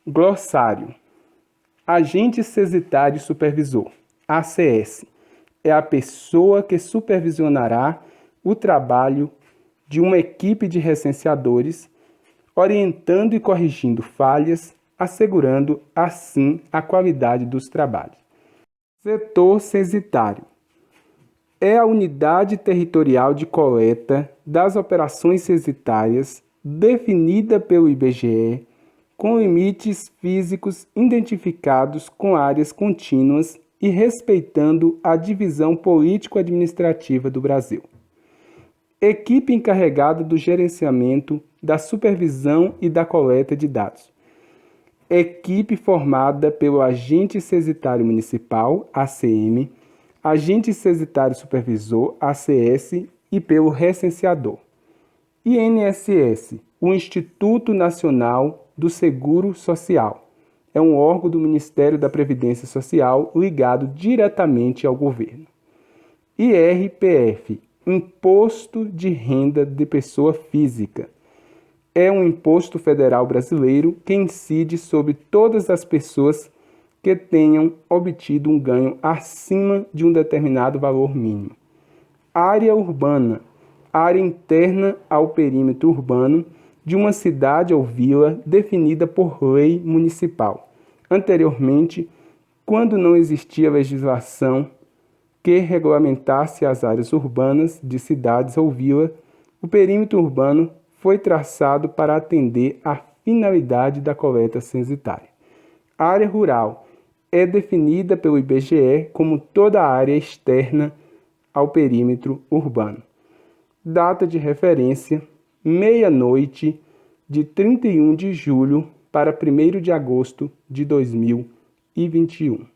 Glossário. Agente censitário supervisor, ACS, é a pessoa que supervisionará o trabalho de uma equipe de recenseadores, orientando e corrigindo falhas, assegurando assim a qualidade dos trabalhos. Setor censitário é a unidade territorial de coleta das operações censitárias definida pelo IBGE, com limites físicos identificados com áreas contínuas e respeitando a divisão político-administrativa do Brasil. Equipe encarregada do gerenciamento, da supervisão e da coleta de dados. Equipe formada pelo Agente Censitário Municipal, ACM, Agente Censitário Supervisor, ACS, e pelo Recenseador. INSS, o Instituto Nacional do Seguro Social. É um órgão do Ministério da Previdência Social ligado diretamente ao governo. IRPF, Imposto de Renda de Pessoa Física. É um imposto federal brasileiro que incide sobre todas as pessoas que tenham obtido um ganho acima de um determinado valor mínimo. Área urbana, área interna ao perímetro urbano de uma cidade ou vila definida por lei municipal. Anteriormente, quando não existia legislação que regulamentasse as áreas urbanas de cidades ou vila, o perímetro urbano foi traçado para atender à finalidade da coleta censitária. A área rural é definida pelo IBGE como toda a área externa ao perímetro urbano. Data de referência: meia-noite de 31 de julho para 1º de agosto de 2021.